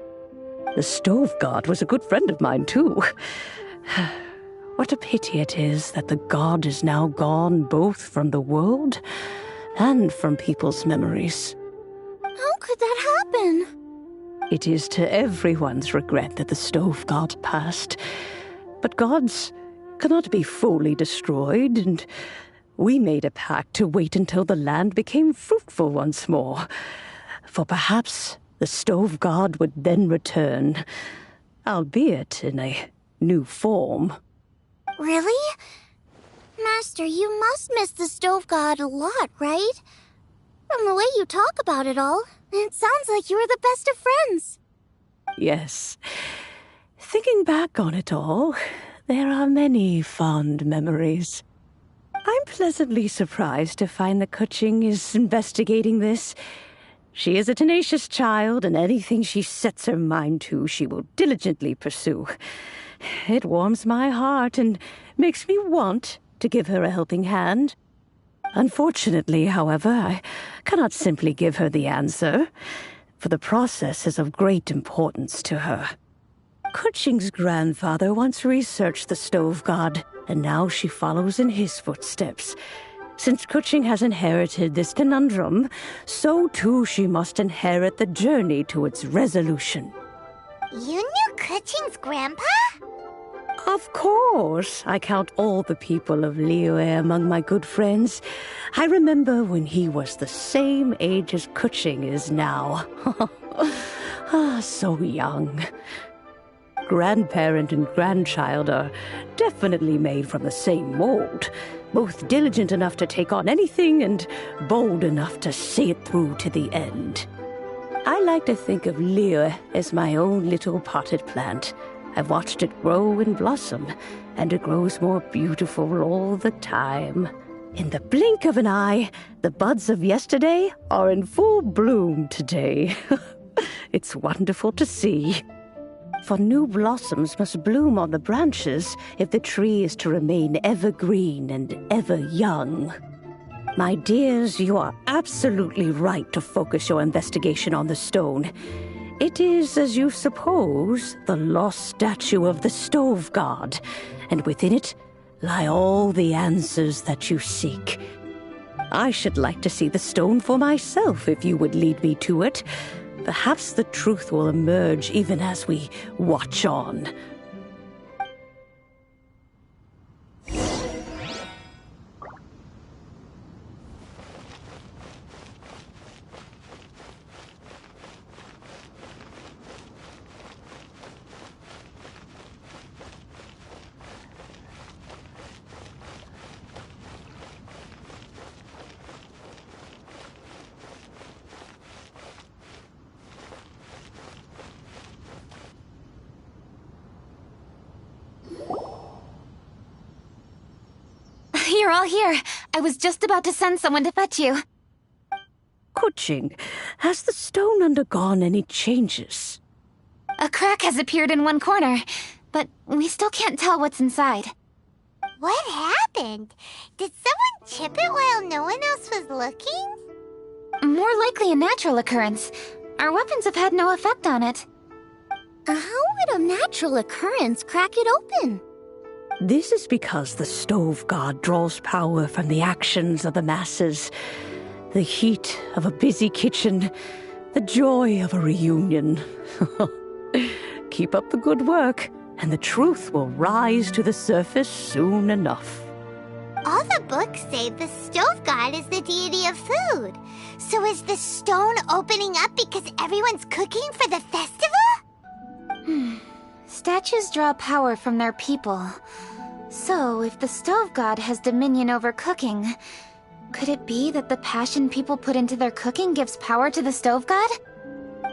The Stove God was a good friend of mine, too. What a pity it is that the god is now gone both from the world and from people's memories. How could that happen? It is to everyone's regret that the Stove God passed. But gods cannot be fully destroyed, and we made a pact to wait until the land became fruitful once more. For perhaps the Stove God would then return, albeit in a new form. Really? Master, you must miss the Stove God a lot, right? From the way you talk about it all, It sounds like you were the best of friends. Yes. Thinking back on it all, there are many fond memories. I'm pleasantly surprised to find that Kuching is investigating this. She is a tenacious child, and anything she sets her mind to, she will diligently pursue. It warms my heart and makes me want to give her a helping hand. Unfortunately, however, I cannot simply give her the answer, for the process is of great importance to her. Kuching's grandfather once researched the stove god, and now she follows in his footsteps. Since Kuching has inherited this conundrum, so too she must inherit the journey to its resolution. You knew Kuching's grandpa? Of course. I count all the people of Liyue among my good friends. I remember when he was the same age as Kuching is now. So young. Grandparent and grandchild are definitely made from the same mold. Both diligent enough to take on anything and bold enough to see it through to the end. I like to think of Liyue as my own little potted plant. I've watched it grow and blossom, and it grows more beautiful all the time. In the blink of an eye, the buds of yesterday are in full bloom today. It's wonderful to see. For new blossoms must bloom on the branches if the tree is to remain evergreen and ever young. My dears, you are absolutely right to focus your investigation on the stone. It is, as you suppose, the lost statue of the stove god, and within it lie all the answers that you seek. I should like to see the stone for myself if you would lead me to it. Perhaps the truth will emerge even as we watch on. You're all here. I was just about to send someone to fetch you. Kuching, has the stone undergone any changes? A crack has appeared in one corner, but we still can't tell what's inside. What happened? Did someone chip it while no one else was looking? More likely a natural occurrence. Our weapons have had no effect on it. How would a natural occurrence crack it open? This is because the stove god draws power from the actions of the masses. The heat of a busy kitchen, the joy of a reunion. Keep up the good work, and the truth will rise to the surface soon enough. All the books say the stove god is the deity of food. So is the stone opening up because everyone's cooking for the festival? Statues draw power from their people. So, if the stove god has dominion over cooking, could it be that the passion people put into their cooking gives power to the stove god?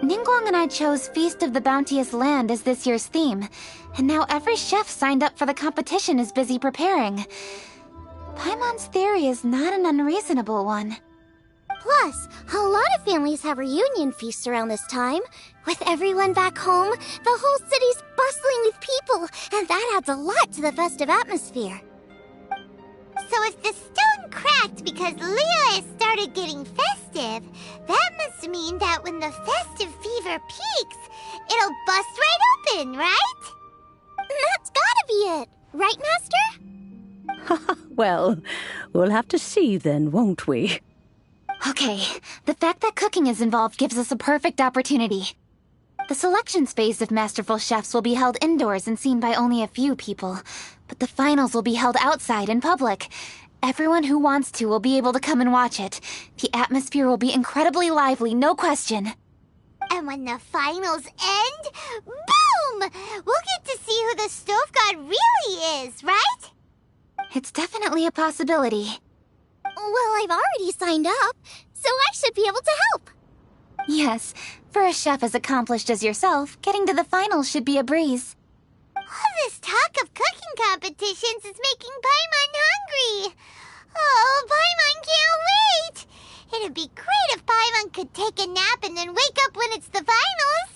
Ningguang and I chose Feast of the Bounteous Land as this year's theme, and now every chef signed up for the competition is busy preparing. Paimon's theory is not an unreasonable one. Plus, a lot of families have reunion feasts around this time. With everyone back home, the whole city's bustling with people, and that adds a lot to the festive atmosphere. So if the stone cracked because Liyue started getting festive, that must mean that when the festive fever peaks, it'll bust right open, right? That's gotta be it, right, Master? Well, we'll have to see then, won't we? Okay, the fact that cooking is involved gives us a perfect opportunity. The selections phase of Masterful Chefs will be held indoors and seen by only a few people, but the finals will be held outside in public. Everyone who wants to will be able to come and watch it. The atmosphere will be incredibly lively, no question. And when the finals end, boom! We'll get to see who the stove god really is, right? It's definitely a possibility. Well, I've already signed up, so I should be able to help. Yes, for a chef as accomplished as yourself, getting to the finals should be a breeze. All this talk of cooking competitions is making Paimon hungry. Oh, Paimon can't wait! It'd be great if Paimon could take a nap and then wake up when it's the finals.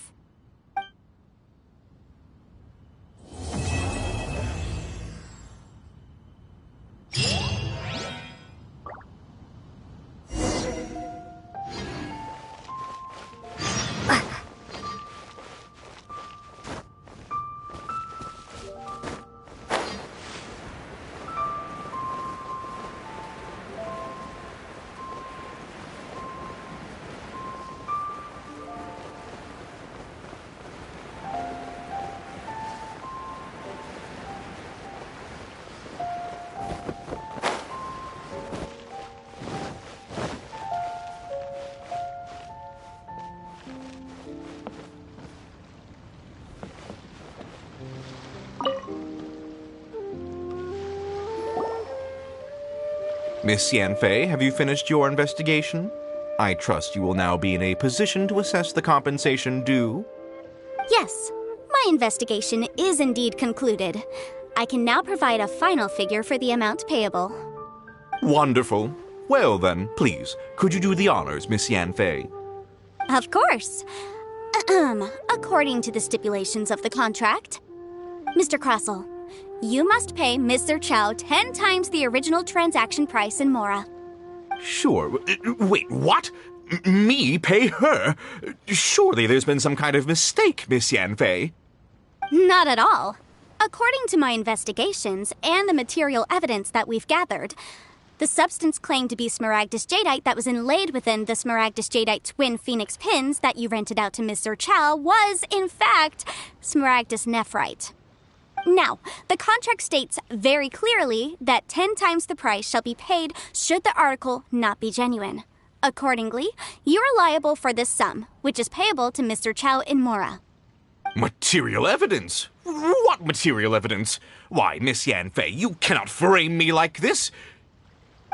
Miss Yanfei, have you finished your investigation? I trust you will now be in a position to assess the compensation due. Yes, my investigation is indeed concluded. I can now provide a final figure for the amount payable. Wonderful. Well then, please, could you do the honors, Miss Yanfei? Of course. According to the stipulations of the contract, Mr. Crossell, you must pay Mr. Chow 10 times the original transaction price in Mora. Sure. Wait, what? Me pay her? Surely there's been some kind of mistake, Miss Yanfei. Not at all. According to my investigations and the material evidence that we've gathered, the substance claimed to be Smaragdus jadeite that was inlaid within the Smaragdus jadeite twin phoenix pins that you rented out to Mr. Chow was, in fact, Smaragdus nephrite. Now, the contract states very clearly that 10 times the price shall be paid should the article not be genuine. Accordingly, you are liable for this sum, which is payable to Mr. Chow in Mora. Material evidence? What material evidence? Why, Miss Yanfei, you cannot frame me like this.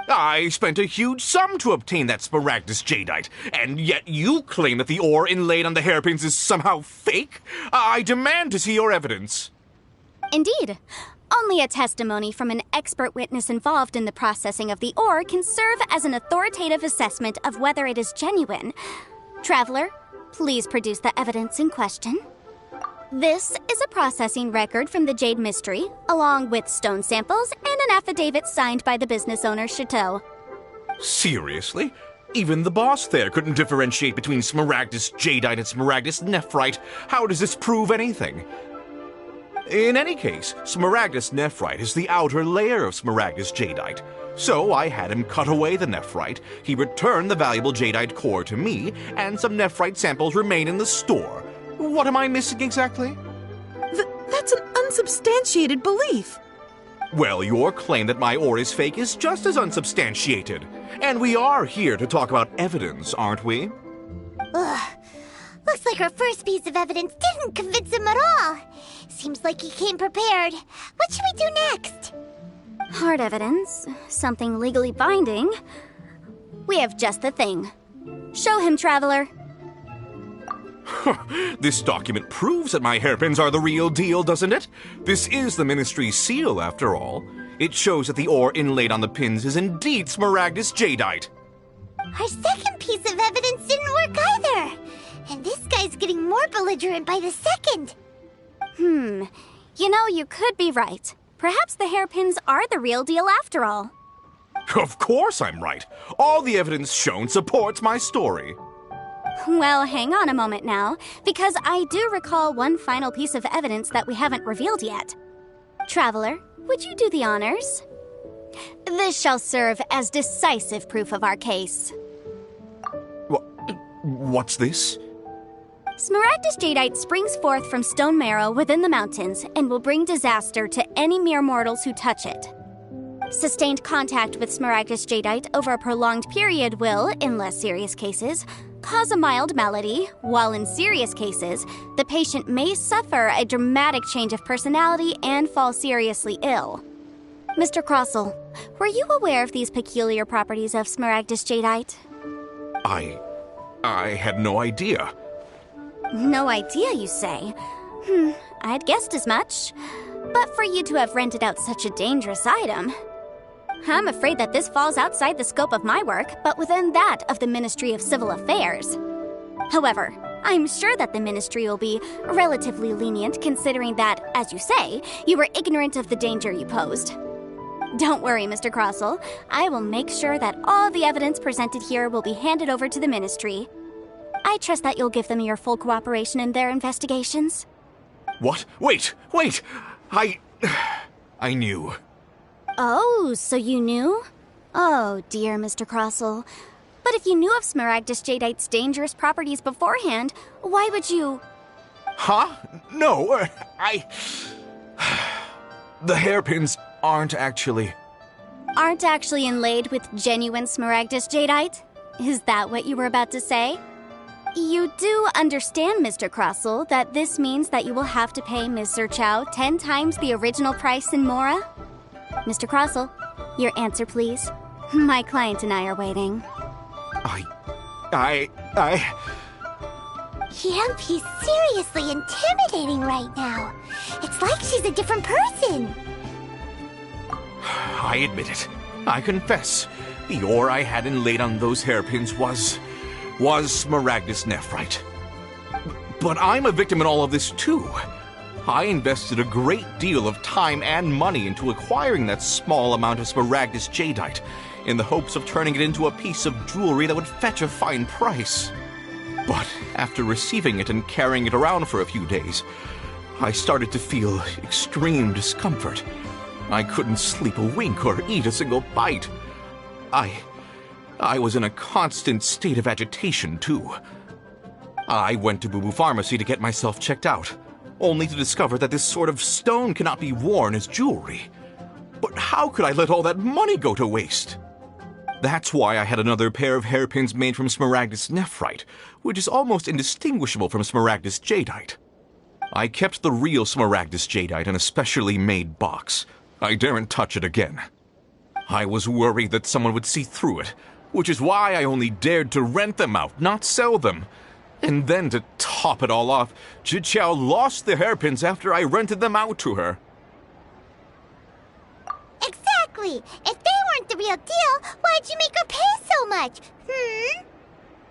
I spent a huge sum to obtain that Smaragdus jadeite, and yet you claim that the ore inlaid on the hairpins is somehow fake? I demand to see your evidence. Indeed. Only a testimony from an expert witness involved in the processing of the ore can serve as an authoritative assessment of whether it is genuine. Traveler, please produce the evidence in question. This is a processing record from the Jade Mystery, along with stone samples and an affidavit signed by the business owner, Chateau. Seriously? Even the boss there couldn't differentiate between Smaragdus jadeite and Smaragdus nephrite. How does this prove anything? In any case, Smaragdus nephrite is the outer layer of Smaragdus jadeite. So I had him cut away the nephrite, he returned the valuable jadeite core to me, and some nephrite samples remain in the store. What am I missing exactly? That's an unsubstantiated belief. Well, your claim that my ore is fake is just as unsubstantiated. And we are here to talk about evidence, aren't we? Ugh. Looks like our first piece of evidence didn't convince him at all. Seems like he came prepared. What should we do next? Hard evidence, something legally binding. We have just the thing. Show him, Traveler. This document proves that my hairpins are the real deal, doesn't it? This is the Ministry's seal, after all. It shows that the ore inlaid on the pins is indeed Smaragdus jadeite. Our second piece of evidence didn't work either. And this guy's getting more belligerent by the second. You know, you could be right. Perhaps the hairpins are the real deal after all. Of course I'm right. All the evidence shown supports my story. Well, hang on a moment now, because I do recall one final piece of evidence that we haven't revealed yet. Traveler, would you do the honors? This shall serve as decisive proof of our case. What's this? Smaragdus jadeite springs forth from stone marrow within the mountains and will bring disaster to any mere mortals who touch it. Sustained contact with Smaragdus jadeite over a prolonged period will, in less serious cases, cause a mild malady, while in serious cases, the patient may suffer a dramatic change of personality and fall seriously ill. Mr. Crossell, were you aware of these peculiar properties of Smaragdus jadeite? I had no idea. No idea, you say? I'd guessed as much. But for you to have rented out such a dangerous item... I'm afraid that this falls outside the scope of my work, but within that of the Ministry of Civil Affairs. However, I'm sure that the Ministry will be relatively lenient considering that, as you say, you were ignorant of the danger you posed. Don't worry, Mr. Crossell. I will make sure that all the evidence presented here will be handed over to the Ministry. I trust that you'll give them your full cooperation in their investigations. What? Wait! I knew. Oh, so you knew? Oh, dear Mr. Crossell. But if you knew of Smaragdus Jadeite's dangerous properties beforehand, why would you... Huh? No, The hairpins aren't actually inlaid with genuine Smaragdus Jadeite? Is that what you were about to say? You do understand, Mr. Crossell, that this means that you will have to pay Ms. Chow 10 times the original price in Mora? Mr. Crossell, your answer, please. My client and I are waiting. Yep, he's seriously intimidating right now. It's like she's a different person. I admit it. I confess. The ore I had inlaid on those hairpins was Smaragdus nephrite. But I'm a victim in all of this too. I invested a great deal of time and money into acquiring that small amount of Smaragdus Jadeite in the hopes of turning it into a piece of jewelry that would fetch a fine price. But after receiving it and carrying it around for a few days, I started to feel extreme discomfort. I couldn't sleep a wink or eat a single bite. I was in a constant state of agitation, too. I went to Boo Boo Pharmacy to get myself checked out, only to discover that this sort of stone cannot be worn as jewelry. But how could I let all that money go to waste? That's why I had another pair of hairpins made from Smaragdus nephrite, which is almost indistinguishable from Smaragdus Jadeite. I kept the real Smaragdus Jadeite in a specially made box. I daren't touch it again. I was worried that someone would see through it, which is why I only dared to rent them out, not sell them. And then to top it all off, Jiqiao lost the hairpins after I rented them out to her. Exactly! If they weren't the real deal, why'd you make her pay so much?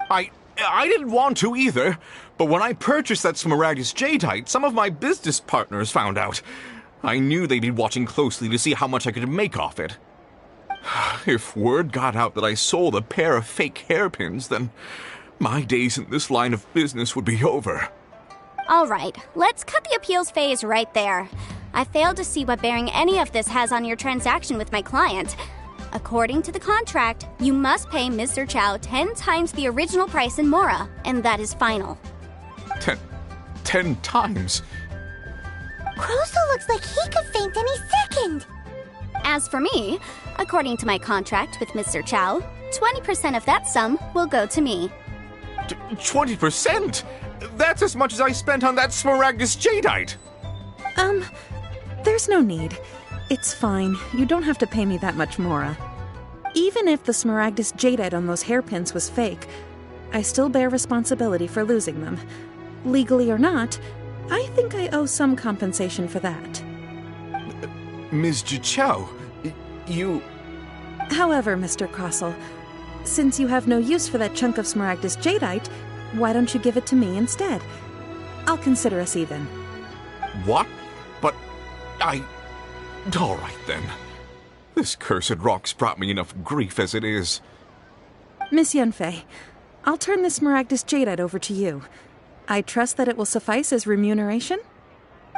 I didn't want to either, but when I purchased that Smaragdus Jadeite, some of my business partners found out. I knew they'd be watching closely to see how much I could make off it. If word got out that I sold a pair of fake hairpins, then my days in this line of business would be over. All right, let's cut the appeals phase right there. I failed to see what bearing any of this has on your transaction with my client. According to the contract, you must pay Mr. Chow 10 times the original price in Mora, and that is final. 10 times? Croso looks like he could faint any second. As for me, according to my contract with Mr. Chow, 20% of that sum will go to me. 20%? That's as much as I spent on that Smaragdus Jadeite! There's no need. It's fine. You don't have to pay me that much, Mora. Even if the Smaragdus Jadeite on those hairpins was fake, I still bear responsibility for losing them. Legally or not, I think I owe some compensation for that. Ms. Jiqiao, you... However, Mr. Crossell, since you have no use for that chunk of Smaragdus Jadeite, why don't you give it to me instead? I'll consider us even. What? But all right, then. This cursed rock's brought me enough grief as it is. Miss Yanfei, I'll turn the Smaragdus Jadeite over to you. I trust that it will suffice as remuneration?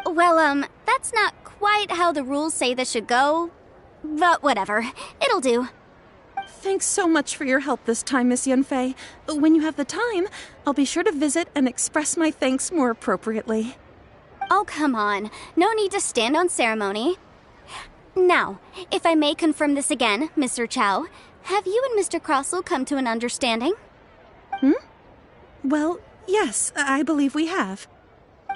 Well, that's not quite how the rules say this should go. But whatever. It'll do. Thanks so much for your help this time, Miss Yanfei. When you have the time, I'll be sure to visit and express my thanks more appropriately. Oh, come on. No need to stand on ceremony. Now, if I may confirm this again, Mr. Chow, have you and Mr. Crossell come to an understanding? Well, yes, I believe we have.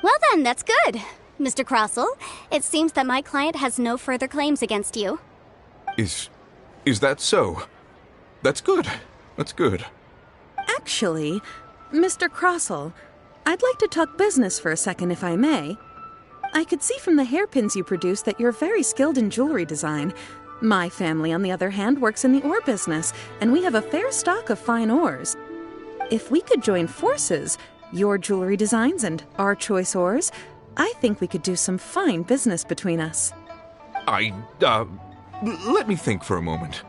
Well then, that's good. Mr. Crossell, it seems that my client has no further claims against you. Is that so? That's good. That's good. Actually, Mr. Crossell, I'd like to talk business for a second, if I may. I could see from the hairpins you produce that you're very skilled in jewelry design. My family, on the other hand, works in the ore business, and we have a fair stock of fine ores. If we could join forces, your jewelry designs and our choice ores, I think we could do some fine business between us. Let me think for a moment.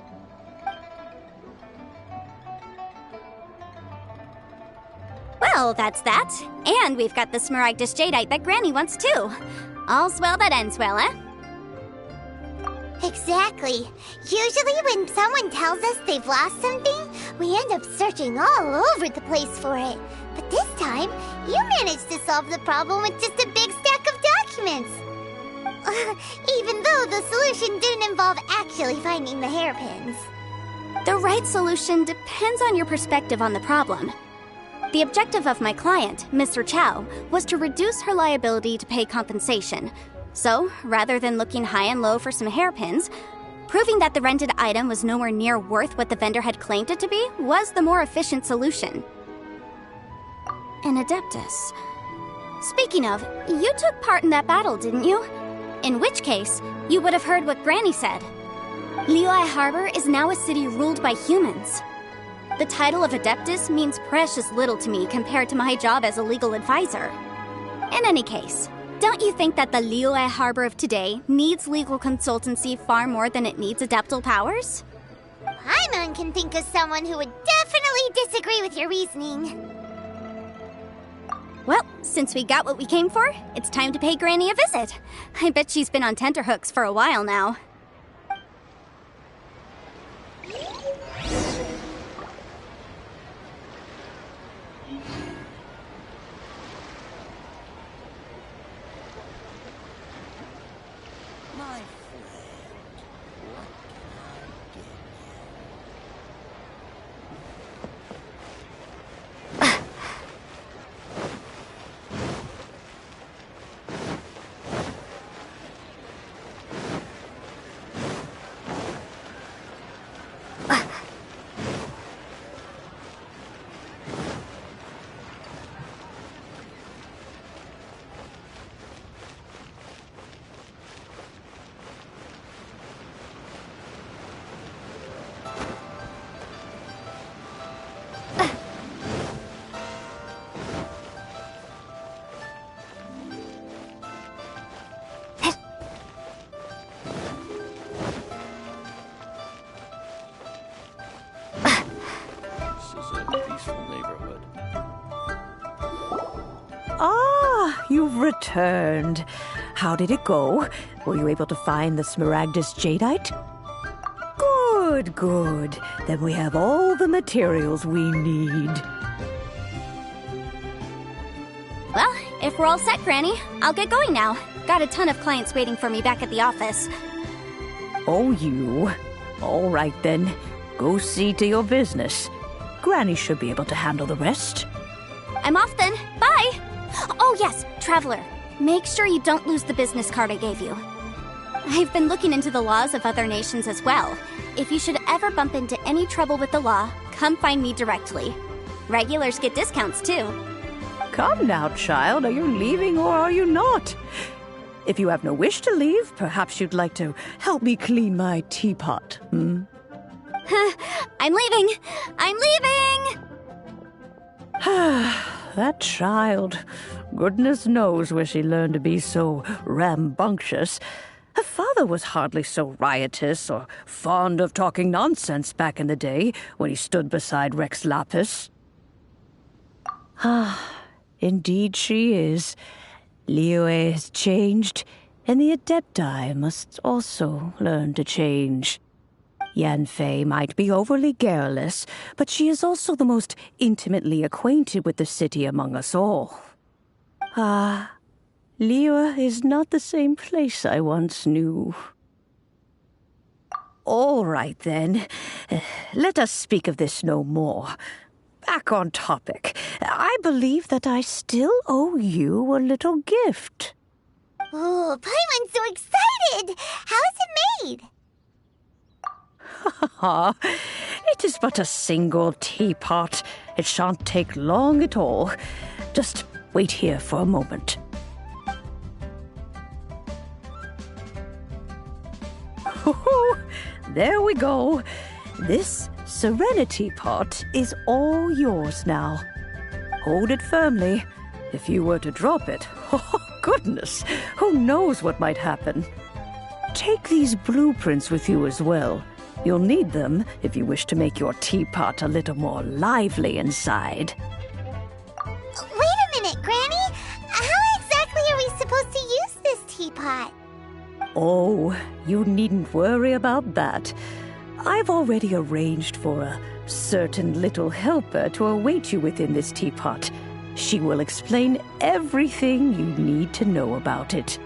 Well, that's that. And we've got the Smaragdus Jadeite that Granny wants too. All's well that ends well, eh? Exactly. Usually when someone tells us they've lost something, we end up searching all over the place for it. But this time, you managed to solve the problem with just a big stack of documents. Even though the solution didn't involve actually finding the hairpins. The right solution depends on your perspective on the problem. The objective of my client, Mr. Chow, was to reduce her liability to pay compensation. So, rather than looking high and low for some hairpins, proving that the rented item was nowhere near worth what the vendor had claimed it to be was the more efficient solution. An Adeptus. Speaking of, you took part in that battle, didn't you? In which case, you would have heard what Granny said. Liyue Harbor is now a city ruled by humans. The title of Adeptus means precious little to me compared to my job as a legal advisor. In any case, don't you think that the Liyue Harbor of today needs legal consultancy far more than it needs adeptal powers? Paimon can think of someone who would definitely disagree with your reasoning. Well, since we got what we came for, it's time to pay Granny a visit. I bet she's been on tenterhooks for a while now. You've returned. How did it go? Were you able to find the Smaragdus Jadeite? Good, good. Then we have all the materials we need. Well, if we're all set, Granny, I'll get going now. Got a ton of clients waiting for me back at the office. Oh, you? All right, then. Go see to your business. Granny should be able to handle the rest. I'm off then. Bye! Oh yes, Traveler. Make sure you don't lose the business card I gave you. I've been looking into the laws of other nations as well. If you should ever bump into any trouble with the law, come find me directly. Regulars get discounts too. Come now, child. Are you leaving or are you not? If you have no wish to leave, perhaps you'd like to help me clean my teapot, hmm? I'm leaving! I'm leaving! That child. Goodness knows where she learned to be so rambunctious. Her father was hardly so riotous or fond of talking nonsense back in the day when he stood beside Rex Lapis. Indeed she is. Liyue has changed, and the Adepti must also learn to change. Yanfei might be overly garrulous, but she is also the most intimately acquainted with the city among us all. Liyue is not the same place I once knew. All right, then. Let us speak of this no more. Back on topic. I believe that I still owe you a little gift. Oh, Paimon's so excited! How is it made? It is but a single teapot. It shan't take long at all. Just wait here for a moment. There we go. This Serenity pot is all yours now. Hold it firmly. If you were to drop it, oh goodness, who knows what might happen. Take these blueprints with you as well. You'll need them if you wish to make your teapot a little more lively inside. Wait a minute, Granny. How exactly are we supposed to use this teapot? Oh, you needn't worry about that. I've already arranged for a certain little helper to await you within this teapot. She will explain everything you need to know about it.